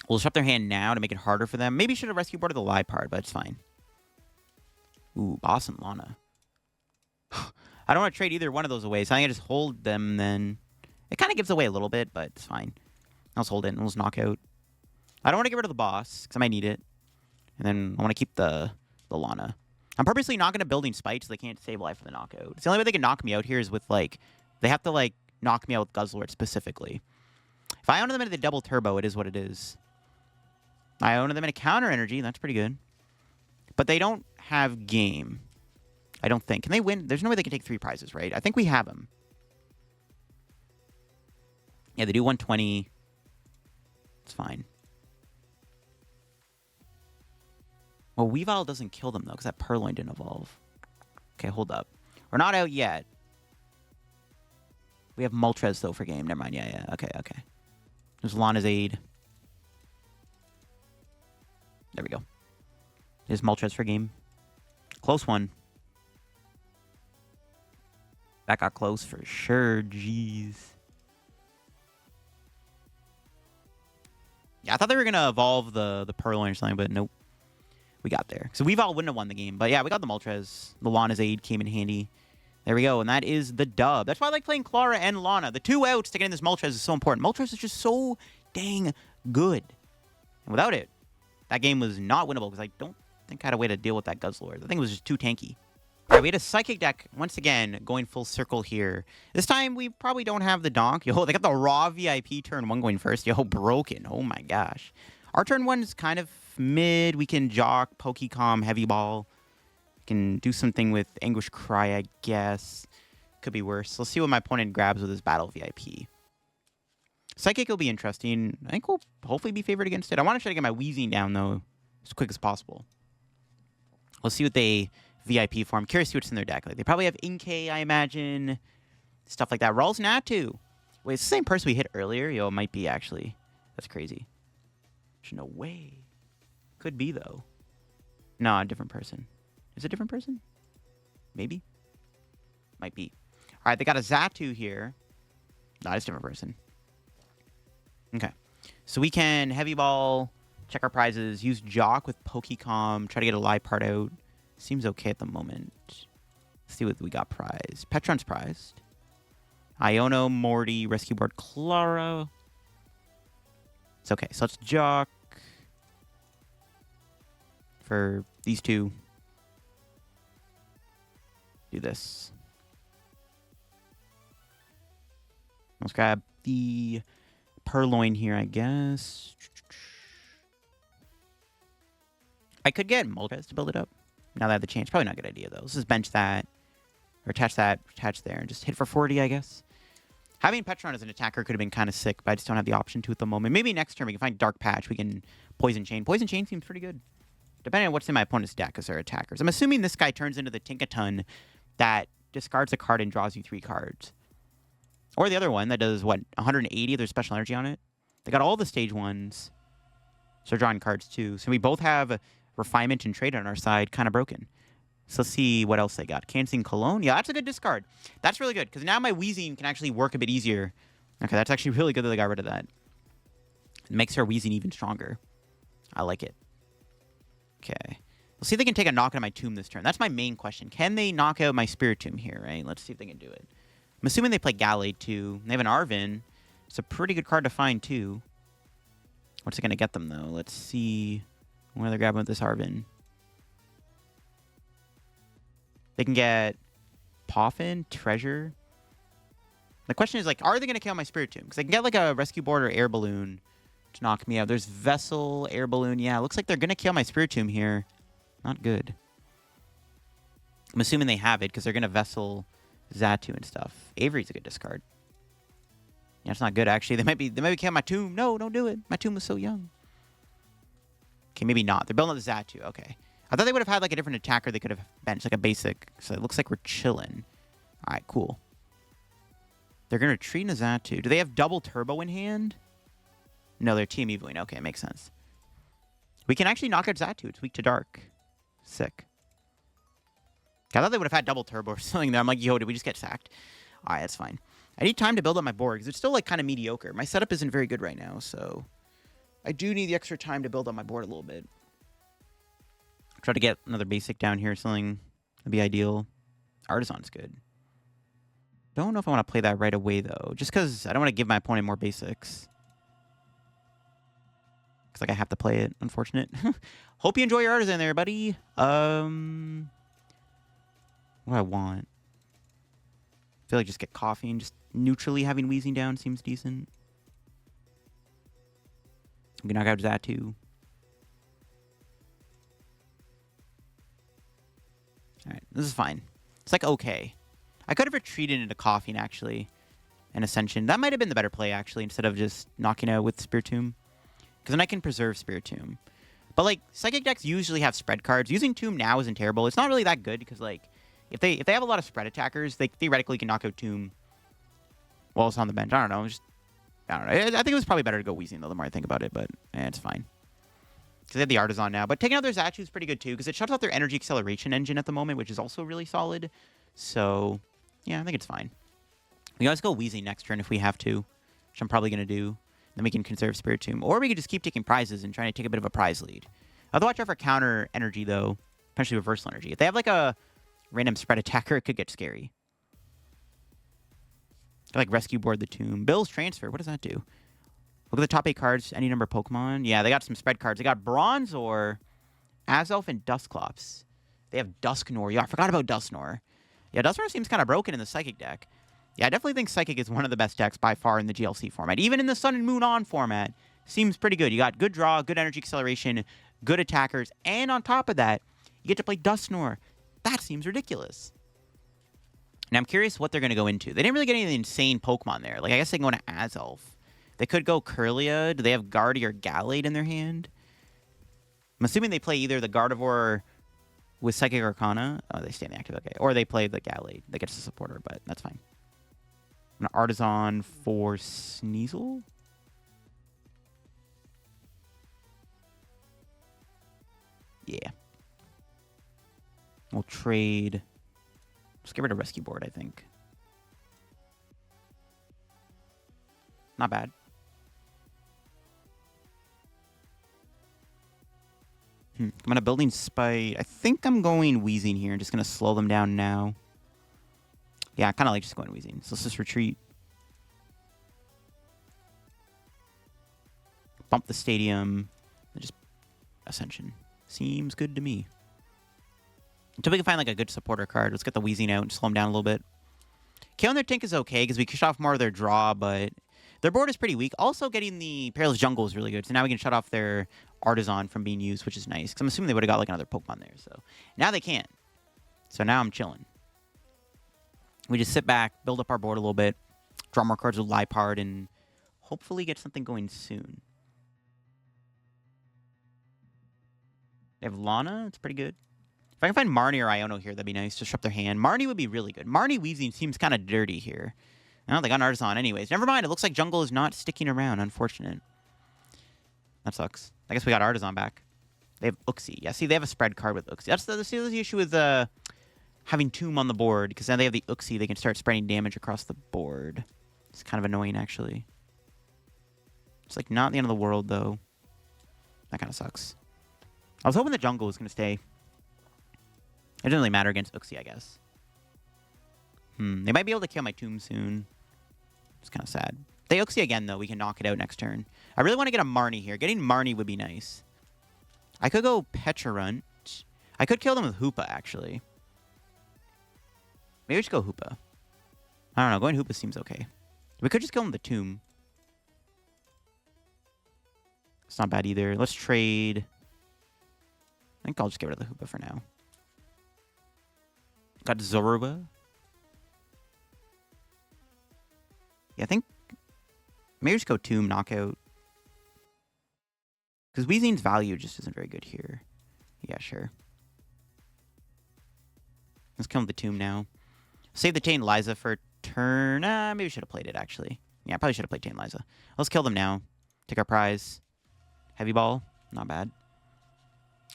We'll shut their hand now to make it harder for them. Maybe should have rescue boarded the Liepard, but it's fine. Ooh, Boss and Lana. I don't want to trade either one of those away, so I think I just hold them then. It kind of gives away a little bit, but it's fine. I'll just hold it and we'll just knock out. I don't want to get rid of the Boss, because I might need it. And then I want to keep the Lana. I'm purposely not going to Building Spite so they can't save life for the knockout. It's the only way they can knock me out here is with, like... They have to, like, knock me out with Guzzlord specifically. If I own them into the double turbo, it is what it is. I own them in a counter energy. That's pretty good. But they don't have game. I don't think. Can they win? There's no way they can take 3 prizes, right? I think we have them. Yeah, they do 120. It's fine. Well, Weavile doesn't kill them, though, because that Purrloin didn't evolve. Okay, hold up. We're not out yet. We have Moltres, though, for game. Never mind. Yeah. Okay. There's Lana's Aid. There we go. There's Moltres for game. Close one. That got close for sure. Jeez. Yeah, I thought they were going to evolve the Purrloin or something, but nope. We got there. So Weavile wouldn't have won the game. But yeah, we got the Moltres. The Lana's Aid came in handy. There we go. And that is the dub. That's why I like playing Clara and Lana. The 2 outs to get in this Moltres is so important. Moltres is just so dang good. And without it, that game was not winnable because I don't think I had a way to deal with that Guzzlord. I think it was just too tanky. All right, we had a Psychic deck, once again, going full circle here. This time, we probably don't have the Donk. Yo, they got the Raw VIP turn 1 going first. Yo, broken. Oh my gosh. Our turn 1 is kind of mid. We can Jock, Pokecom, Heavy Ball. We can do something with Anguish Cry, I guess. Could be worse. Let's see what my opponent grabs with his Battle VIP. Psychic will be interesting. I think we'll hopefully be favored against it. I want to try to get my Weezing down, though, as quick as possible. Let's see what they VIP for. I'm curious to see what's in their deck. Like, they probably have Inkay, I imagine. Stuff like that. Rawls Natu. Wait, it's the same person we hit earlier? Yo, it might be, actually. That's crazy. There's no way. Could be, though. No, a different person. Is it a different person? Maybe. Might be. All right, they got a Xatu here. No, it's a different person. Okay. So we can Heavy Ball, check our prizes, use Jacq with Pokecom, try to get a Liepard out, Seems okay at the moment. Let's see what we got prized. Pecharunt's prized. Iono, Morty, Rescue Board, Clara. It's okay. So let's Jacq for these two. Do this. Let's grab the Purrloin here, I guess. I could get Moltres to build it up. Now that I have the chance. Probably not a good idea, though. Let's just bench that. Or attach that, attach there, and just hit for 40, I guess. Having Pecharunt as an attacker could have been kind of sick, but I just don't have the option to at the moment. Maybe next turn we can find Dark Patch. We can Poison Chain. Poison Chain seems pretty good. Depending on what's in my opponent's deck as their attackers. I'm assuming this guy turns into the Tinkaton that discards a card and draws you 3 cards. Or the other one that does, what, 180 of their special energy on it? They got all the stage ones. So they're drawing cards too. So we both have Refinement and Trade on our side, kind of broken. So let's see what else they got. Canceling Cologne. Yeah, that's a good discard. That's really good, because now my Weezing can actually work a bit easier. Okay, that's actually really good that they got rid of that. It makes our Weezing even stronger. I like it. Okay. Let's see if they can take a knock out of my Tomb this turn. That's my main question. Can they knock out my Spiritomb here, right? Let's see if they can do it. I'm assuming they play Gallade too. They have an Arven. It's a pretty good card to find too. What's it going to get them, though? Let's see where they're grabbing with this Arven. They can get Poffin, Treasure. The question is, like, are they going to kill my Spiritomb? Because they can get, like, a Rescue Board or Air Balloon to knock me out. There's Vessel, Air Balloon. Yeah, it looks like they're going to kill my Spiritomb here. Not good. I'm assuming they have it because they're going to Vessel Xatu and stuff. Avery's a good discard. Yeah, it's not good, actually. They might be killing my Tomb. No, don't do it. My Tomb was so young. Okay, maybe not. They're building up the Xatu. Okay. I thought they would have had, like, a different attacker they could have benched, like a basic. So it looks like we're chilling. All right, cool. They're going to retreat in a Xatu. Do they have double turbo in hand? No, they're team evoing. Okay, makes sense. We can actually knock out Xatu. It's weak to dark. Sick. I thought they would have had double turbo or something there. I'm like, yo, did we just get sacked? All right, that's fine. I need time to build up my board because it's still, like, kind of mediocre. My setup isn't very good right now, so I do need the extra time to build up my board a little bit. Try to get another basic down here, something that'd be ideal. Artazon's good. Don't know if I want to play that right away, though. Just because I don't want to give my opponent more basics. Looks like I have to play it. Unfortunate. Hope you enjoy your Artazon there, buddy. What do I want? I feel like just get Koffing. Just neutrally having Weezing down seems decent. We can knock out Xatu. Alright, this is fine. It's like okay. I could have retreated into Koffing, actually, and Ascension. That might have been the better play, actually, instead of just knocking out with Spiritomb. Because then I can preserve Spiritomb. But, like, Psychic decks usually have spread cards. Using Tomb now isn't terrible. It's not really that good, because, like, if they have a lot of spread attackers, they theoretically can knock out Tomb while it's on the bench. I don't know. I don't know. I think it was probably better to go Weezing, though, the more I think about it, but it's fine. Because they have the Artazon now. But taking out their Xatu is pretty good, too, because it shuts out their energy acceleration engine at the moment, which is also really solid. So, yeah, I think it's fine. We can always go Weezing next turn if we have to, which I'm probably going to do. Then we can conserve Spiritomb. Or we could just keep taking prizes and trying to take a bit of a prize lead. I have to watch out for counter energy, though. Potentially reversal energy. If they have, like, a random spread attacker, it could get scary. Like, Rescue Board the Tomb. Bill's Transfer. What does that do? Look at the top 8 cards. Any number of Pokemon. Yeah, they got some spread cards. They got Bronzor, Azelf, and Dusclops. They have Dusknoir. Yeah, I forgot about Dusknoir. Yeah, Dusknoir seems kind of broken in the Psychic deck. Yeah, I definitely think Psychic is one of the best decks by far in the GLC format. Even in the Sun and Moon On format, seems pretty good. You got good draw, good energy acceleration, good attackers, and on top of that, you get to play Dusknoir. That seems ridiculous. Now, I'm curious what they're going to go into. They didn't really get any insane Pokemon there. Like, I guess they can go into Azelf. They could go Kirlia. Do they have Guardy or Gallade in their hand? I'm assuming they play either the Gardevoir with Psychic Arcana. Oh, they stay in the active. Okay. Or they play the Gallade that gets the supporter, but that's fine. An Artazon for Sneasel. Yeah. We'll trade. Just get rid of Rescue Board, I think. Not bad. I'm going to Building Spite. I think I'm going Weezing here. I'm just going to slow them down now. Yeah, I kind of like just going Weezing. So let's just retreat. Bump the stadium. And just Ascension. Seems good to me. Until we can find like a good supporter card. Let's get the Weezing out and slow them down a little bit. Killing their Tink is okay because we can shut off more of their draw, but their board is pretty weak. Also, getting the Perilous Jungle is really good. So now we can shut off their Artazon from being used, which is nice. Because I'm assuming they would have got like another Pokemon there. So now they can't. So now I'm chilling. We just sit back, build up our board a little bit, draw more cards with Liepard, and hopefully get something going soon. They have Lana. It's pretty good. If I can find Marnie or Iono here, that'd be nice. Just shut their hand. Marnie would be really good. Marnie Weezing seems kind of dirty here. Oh, they got an Artazon anyways. Never mind. It looks like Jungle is not sticking around. Unfortunate. That sucks. I guess we got Artazon back. They have Uxie. Yeah, see, they have a spread card with Uxie. That's the issue with having Tomb on the board. Because now they have the Uxie. They can start spreading damage across the board. It's kind of annoying, actually. It's like not the end of the world, though. That kind of sucks. I was hoping the Jungle was going to stay. It doesn't really matter against Uxie, I guess. They might be able to kill my Tomb soon. It's kind of sad. If they Uxie again, though, we can knock it out next turn. I really want to get a Marnie here. Getting Marnie would be nice. I could go Pecharunt. I could kill them with Hoopa, actually. Maybe we should go Hoopa. I don't know. Going Hoopa seems okay. We could just kill them with the Tomb. It's not bad either. Let's trade. I think I'll just get rid of the Hoopa for now. Got Zorua. Yeah, I think maybe just go Tomb, Knockout. Because Weezing's value just isn't very good here. Yeah, sure. Let's kill the Tomb now. Save the Tane Liza for turn. Maybe we should have played it, actually. Yeah, I probably should have played Tane Liza. Let's kill them now. Take our prize. Heavy Ball. Not bad.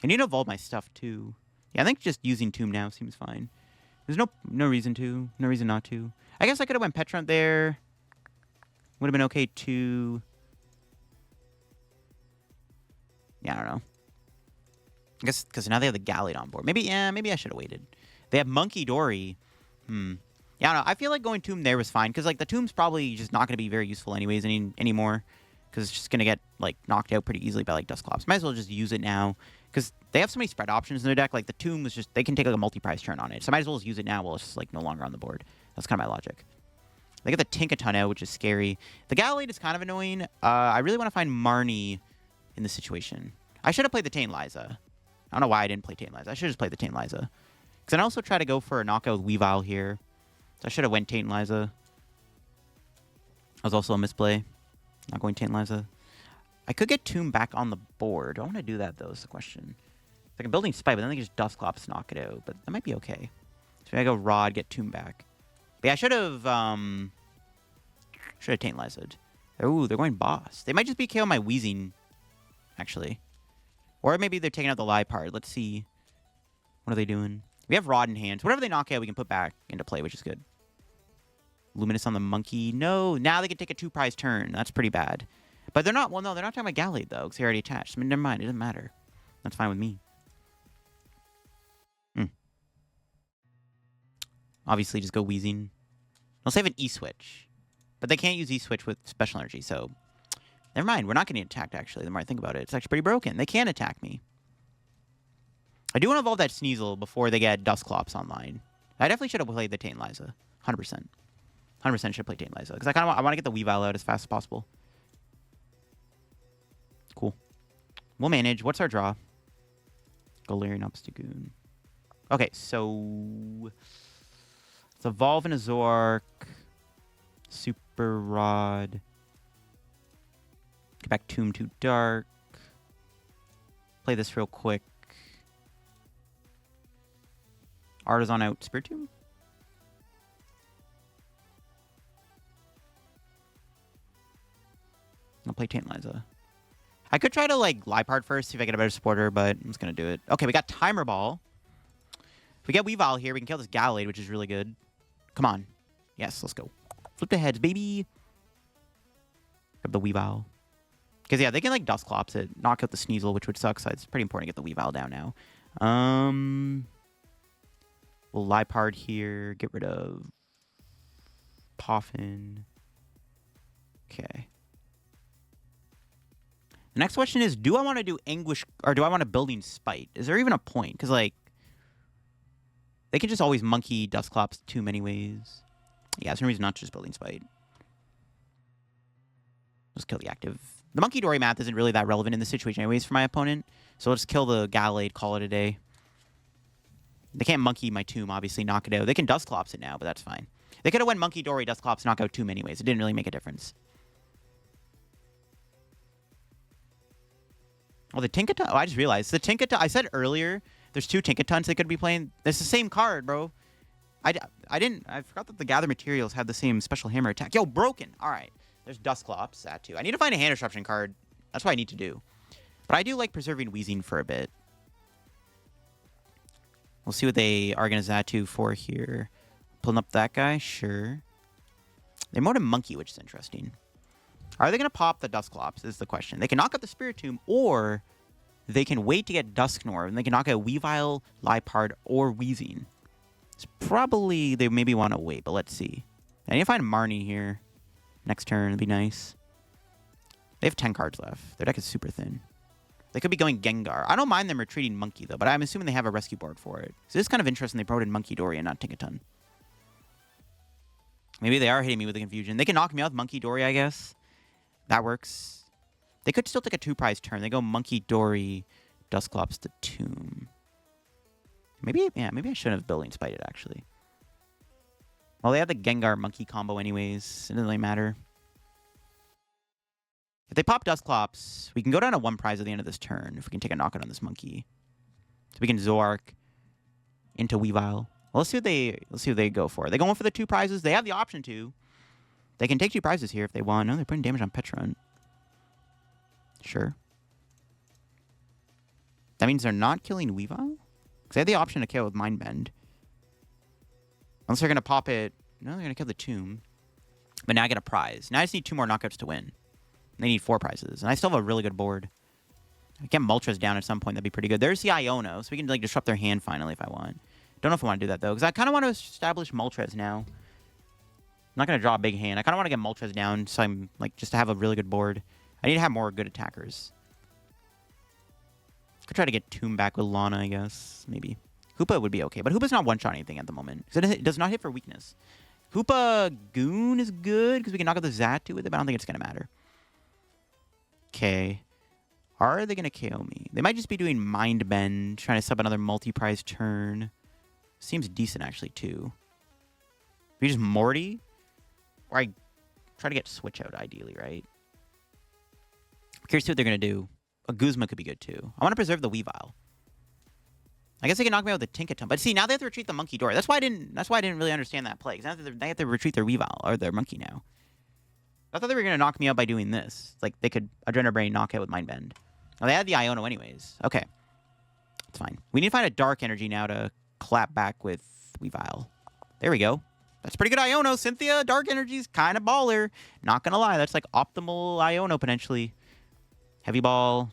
I need to evolve my stuff, too. Yeah, I think just using Tomb now seems fine. There's no reason to. No reason not to. I guess I could have went Pecharunt there. Would have been okay, too. Yeah, I don't know. I guess because now they have the Galarian on board. Maybe I should have waited. They have Monkey Dory. Yeah, I don't know. I feel like going Tomb there was fine. Because, like, the Tomb's probably just not going to be very useful anyways anymore. Because it's just going to get, like, knocked out pretty easily by, like, Dusclops. Might as well just use it now. Because they have so many spread options in their deck. Like, the Tomb is just... They can take, like, a multi-prize turn on it. So I might as well just use it now while it's just, like, no longer on the board. That's kind of my logic. They get the Tinkaton out, which is scary. The Galade is kind of annoying. I really want to find Marnie in this situation. I should have played the Tane Liza. I don't know why I didn't play Tane Liza. I should have just played the Tane Liza. Because I also try to go for a knockout with Weavile here. So I should have went Tane Liza. That was also a misplay. Not going Tane Liza. I could get Tomb back on the board. Do I want to do that, though, is the question. Like a Building Spite, but then they can just Dusclops knock it out. But that might be okay. So maybe I go Rod, get Tomb back. But yeah, I should have Tane Liza'd. Ooh, they're going Boss. They might just be KO my Weezing, actually. Or maybe they're taking out the Liepard. Let's see. What are they doing? We have Rod in hand. So whatever they knock out, we can put back into play, which is good. Luminous on the Monkey. No, now they can take a 2-prize turn. That's pretty bad. But they're not... Well, no, they're not talking about Galade, though, because they already attached. I mean, never mind. It doesn't matter. That's fine with me. Obviously, just go Weezing. They'll save an E-Switch. But they can't use E-Switch with Special Energy, so... Never mind. We're not getting attacked, actually, the more I think about it. It's actually pretty broken. They can attack me. I do want to evolve that Sneasel before they get Dusclops online. I definitely should have played the Tane Liza. 100%. 100% should play Tane Liza. Because I want to get the Weavile out as fast as possible. Cool. We'll manage. What's our draw? Galarian Obstagoon. Okay, so... Let's evolve in a Zoroark. Super Rod. Get back Tomb to Dark. Play this real quick. Artazon out Spiritomb. I'll play Tane Liza. I could try to, like, Liepard first, see if I get a better supporter, but I'm just going to do it. Okay, we got Timer Ball. If we get Weavile here, we can kill this Galade, which is really good. Come on. Yes, let's go. Flip the heads, baby. Grab the Weavile. Because, yeah, they can, like, Dusclops it, knock out the Sneasel, which would suck, so it's pretty important to get the Weavile down now. We'll Liepard here, get rid of Poffin. Okay. The next question is, do I want to do Anguish, or do I want to Building Spite? Is there even a point? Because, like, they can just always monkey Dusclops too many ways. Yeah, there's no reason not to just Building Spite. Just kill the active. The Monkey Dory math isn't really that relevant in this situation anyways for my opponent. So I'll just kill the Gallade, call it a day. They can't monkey my tomb, obviously, knock it out. They can Dusclops it now, but that's fine. They could have went Monkey Dory, Dusclops, knock out tomb anyways. It didn't really make a difference. Oh, the Tinkaton. Oh, I just realized. The Tinkaton, I said earlier, there's 2 Tinkatons they could be playing. It's the same card, bro. I forgot that the Gather Materials had the same special hammer attack. Yo, broken. All right. There's Dusclops, that too. I need to find a hand disruption card. That's what I need to do. But I do like preserving Weezing for a bit. We'll see what they are going to Zatu for here. Pulling up that guy? Sure. They mode a Monkey, which is interesting. Are they going to pop the Dusclops is the question. They can knock out the Spiritomb, or they can wait to get Dusknoir, and they can knock out Weavile, Liepard, or Weezing. It's probably they maybe want to wait, but let's see. I need to find Marnie here. Next turn, it'd be nice. They have 10 cards left. Their deck is super thin. They could be going Gengar. I don't mind them retreating Monkey, though, but I'm assuming they have a rescue board for it. So this is kind of interesting they brought in Monkey Dory and not Tinkaton. Maybe they are hitting me with the confusion. They can knock me out with Monkey Dory, I guess. That works. They could still take a 2-prize turn. They go Monkey Dory, Dusclops to Tomb. Maybe, yeah, maybe I shouldn't have Building Spited, actually. Well, they have the Gengar Monkey combo anyways. It doesn't really matter. If they pop Dusclops, we can go down to 1 prize at the end of this turn if we can take a knockout on this monkey. So we can Zoroark into Weavile. Well, let's see what they go for. Are they going for the 2 prizes? They have the option to. They can take 2 prizes here if they want. No, they're putting damage on Pecharunt. Sure. That means they're not killing Weavile? Because they have the option to kill with Mind Bend. Unless they're going to pop it. No, they're going to kill the Tomb. But now I get a prize. Now I just need 2 more knockouts to win. They need 4 prizes. And I still have a really good board. I get Moltres down at some point. That'd be pretty good. There's the Iono. So we can like disrupt their hand finally if I want. Don't know if I want to do that, though. Because I kind of want to establish Moltres now. I'm not going to draw a big hand. I kind of want to get Moltres down. So I'm like just to have a really good board. I need to have more good attackers. Could try to get Tomb back with Lana, I guess. Maybe. Hoopa would be okay. But Hoopa's not one-shot anything at the moment. It does not hit for weakness. Hoopa Goon is good because we can knock out the Zatu with it, but I don't think it's going to matter. Okay. Are they going to KO me? They might just be doing Mind Bend, trying to sub another multi-prize turn. Seems decent, actually, too. We just Morty? Or I try to get Switch out, ideally, right? I'm curious to see what they're going to do. A Guzma could be good, too. I want to preserve the Weavile. I guess they can knock me out with the Tinkaton. But see, now they have to retreat the Monkey Dory. That's why I didn't really understand that play. Because now they have to retreat their Weavile, or their Monkey now. I thought they were going to knock me out by doing this. Like, they could Adrenal Brain knock out with Mind Bend. Oh, they had the Iono anyways. Okay. It's fine. We need to find a Dark Energy now to clap back with Weavile. There we go. That's pretty good Iono. Cynthia, Dark Energy's kind of baller. Not going to lie. That's like optimal Iono, potentially. Heavy Ball.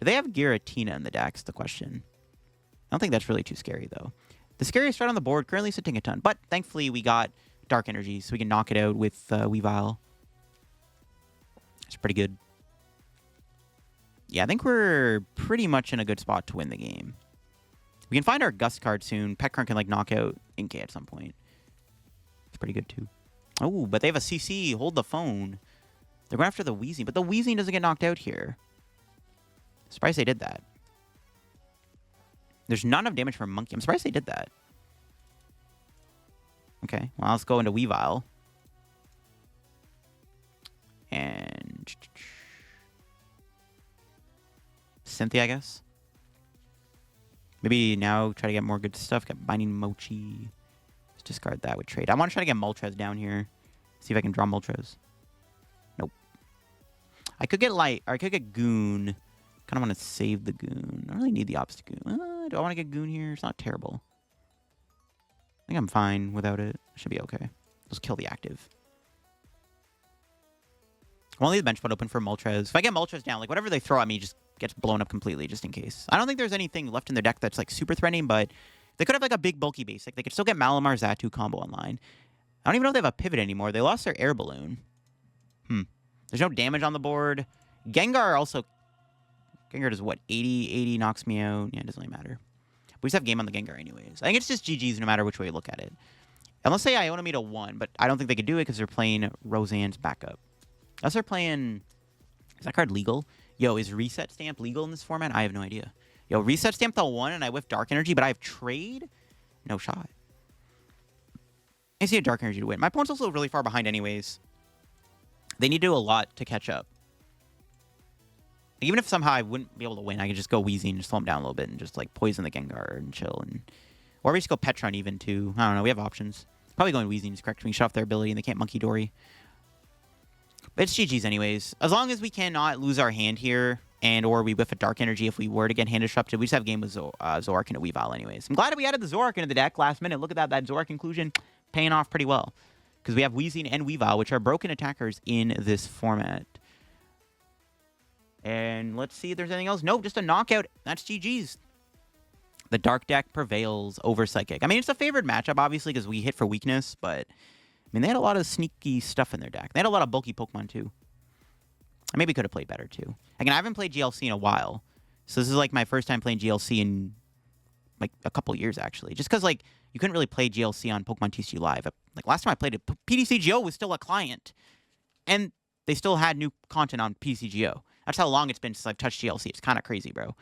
Do they have Giratina in the deck? Is the question. I don't think that's really too scary, though. The scariest right on the board currently is a Tinkaton. But thankfully, we got Dark Energy, so we can knock it out with Weavile. It's pretty good. Yeah, I think we're pretty much in a good spot to win the game. We can find our Gust card soon. Pecharunt can, like, knock out Inkay at some point. It's pretty good, too. Oh, but they have a CC. Hold the phone. They're going after the Weezing, but the Weezing doesn't get knocked out here. Surprised they did that. There's not enough damage for a Monkey. I'm surprised they did that. Okay, well, let's go into Weavile. And Cynthia, I guess. Maybe now try to get more good stuff. Got Binding Mochi. Let's discard that with trade. I want to try to get Moltres down here. See if I can draw Moltres. Nope. I could get Light, or I could get Goon. Kind of want to save the Goon. I don't really need the Obstagoon. Do I want to get Goon here? It's not terrible. I think I'm fine without it. Should be okay. Let's kill the active. I'll leave the bench spot open for Moltres. If I get Moltres down, like whatever they throw at me just gets blown up completely, just in case. I don't think there's anything left in their deck that's like super threatening, but they could have like a big bulky basic. They could still get Malamar Zatu combo online. I don't even know if they have a pivot anymore. They lost their Air Balloon. There's no damage on the board. Gengar also... Gengar does what? 80 knocks me out. Yeah, it doesn't really matter. We just have game on the Gengar anyways. I think it's just GG's no matter which way you look at it. Unless they Iono me to 1, but I don't think they could do it because they're playing Roseanne's backup. Unless they're playing... Is that card legal? Yo, is Reset Stamp legal in this format? I have no idea. Yo, Reset Stamp to 1 and I whiff Dark Energy, but I have Trade? No shot. I see a Dark Energy to win. My opponent's also really far behind anyways. They need to do a lot to catch up. Even if somehow I wouldn't be able to win, I could just go Weezing and just slow him down a little bit and just like poison the Gengar and chill. Or we just go Pecharunt even too. I don't know. We have options. Probably going Weezing is correct. We can shut off their ability and they can't Monkey Dory. But it's GG's anyways. As long as we cannot lose our hand here and or we whiff a Dark Energy if we were to get hand disrupted, we just have a game with Zoroark and a Weavile anyways. I'm glad that we added the Zoroark into the deck last minute. Look at that Zoroark inclusion paying off pretty well. Because we have Weezing and Weavile, which are broken attackers in this format. And let's see if there's anything else. Nope, just a knockout. That's GG's. The Dark deck prevails over Psychic. I mean, it's a favored matchup, obviously, because we hit for weakness. But, I mean, they had a lot of sneaky stuff in their deck. They had a lot of bulky Pokemon, too. I maybe could have played better, too. Again, I haven't played GLC in a while. So this is, like, my first time playing GLC in, like, a couple years, actually. Just because, like, you couldn't really play GLC on Pokemon TCG Live. Like, last time I played it, PTCGO was still a client. And they still had new content on PTCGO. That's how long it's been since I've touched GLC. It's kind of crazy, bro.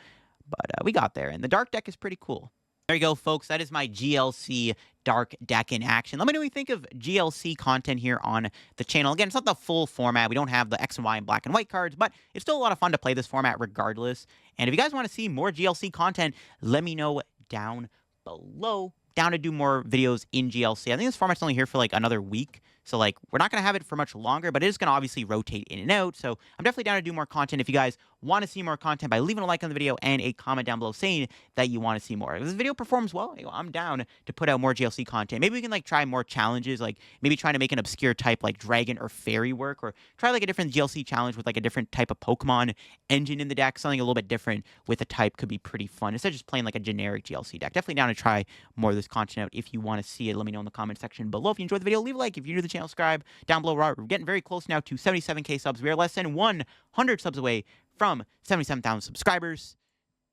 But we got there. And the Dark deck is pretty cool. There you go, folks. That is my GLC Dark deck in action. Let me know what you think of GLC content here on the channel. Again, it's not the full format. We don't have the X and Y and black and white cards, but it's still a lot of fun to play this format regardless. And if you guys want to see more GLC content, let me know down below. Down to do more videos in GLC. I think this format's only here for like another week. So like we're not going to have it for much longer, but it is going to obviously rotate in and out. So I'm definitely down to do more content. If you guys want to see more content, by leaving a like on the video and a comment down below saying that you want to see more. If this video performs well, I'm down to put out more GLC content. Maybe we can like try more challenges, like maybe trying to make an obscure type like Dragon or Fairy work, or try like a different GLC challenge with like a different type of Pokemon engine in the deck. Something a little bit different with a type could be pretty fun instead of just playing like a generic GLC deck. Definitely down to try more of this content out. If you want to see it, let me know in the comment section below. If you enjoyed the video, leave a like. If you're new to the channel, subscribe. Down below, we're getting very close now to 77K subs. We are less than 100 subs away from 77,000 subscribers.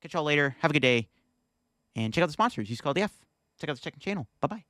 Catch y'all later. Have a good day. And check out the sponsors. Use code F. Check out the second channel. Bye-bye.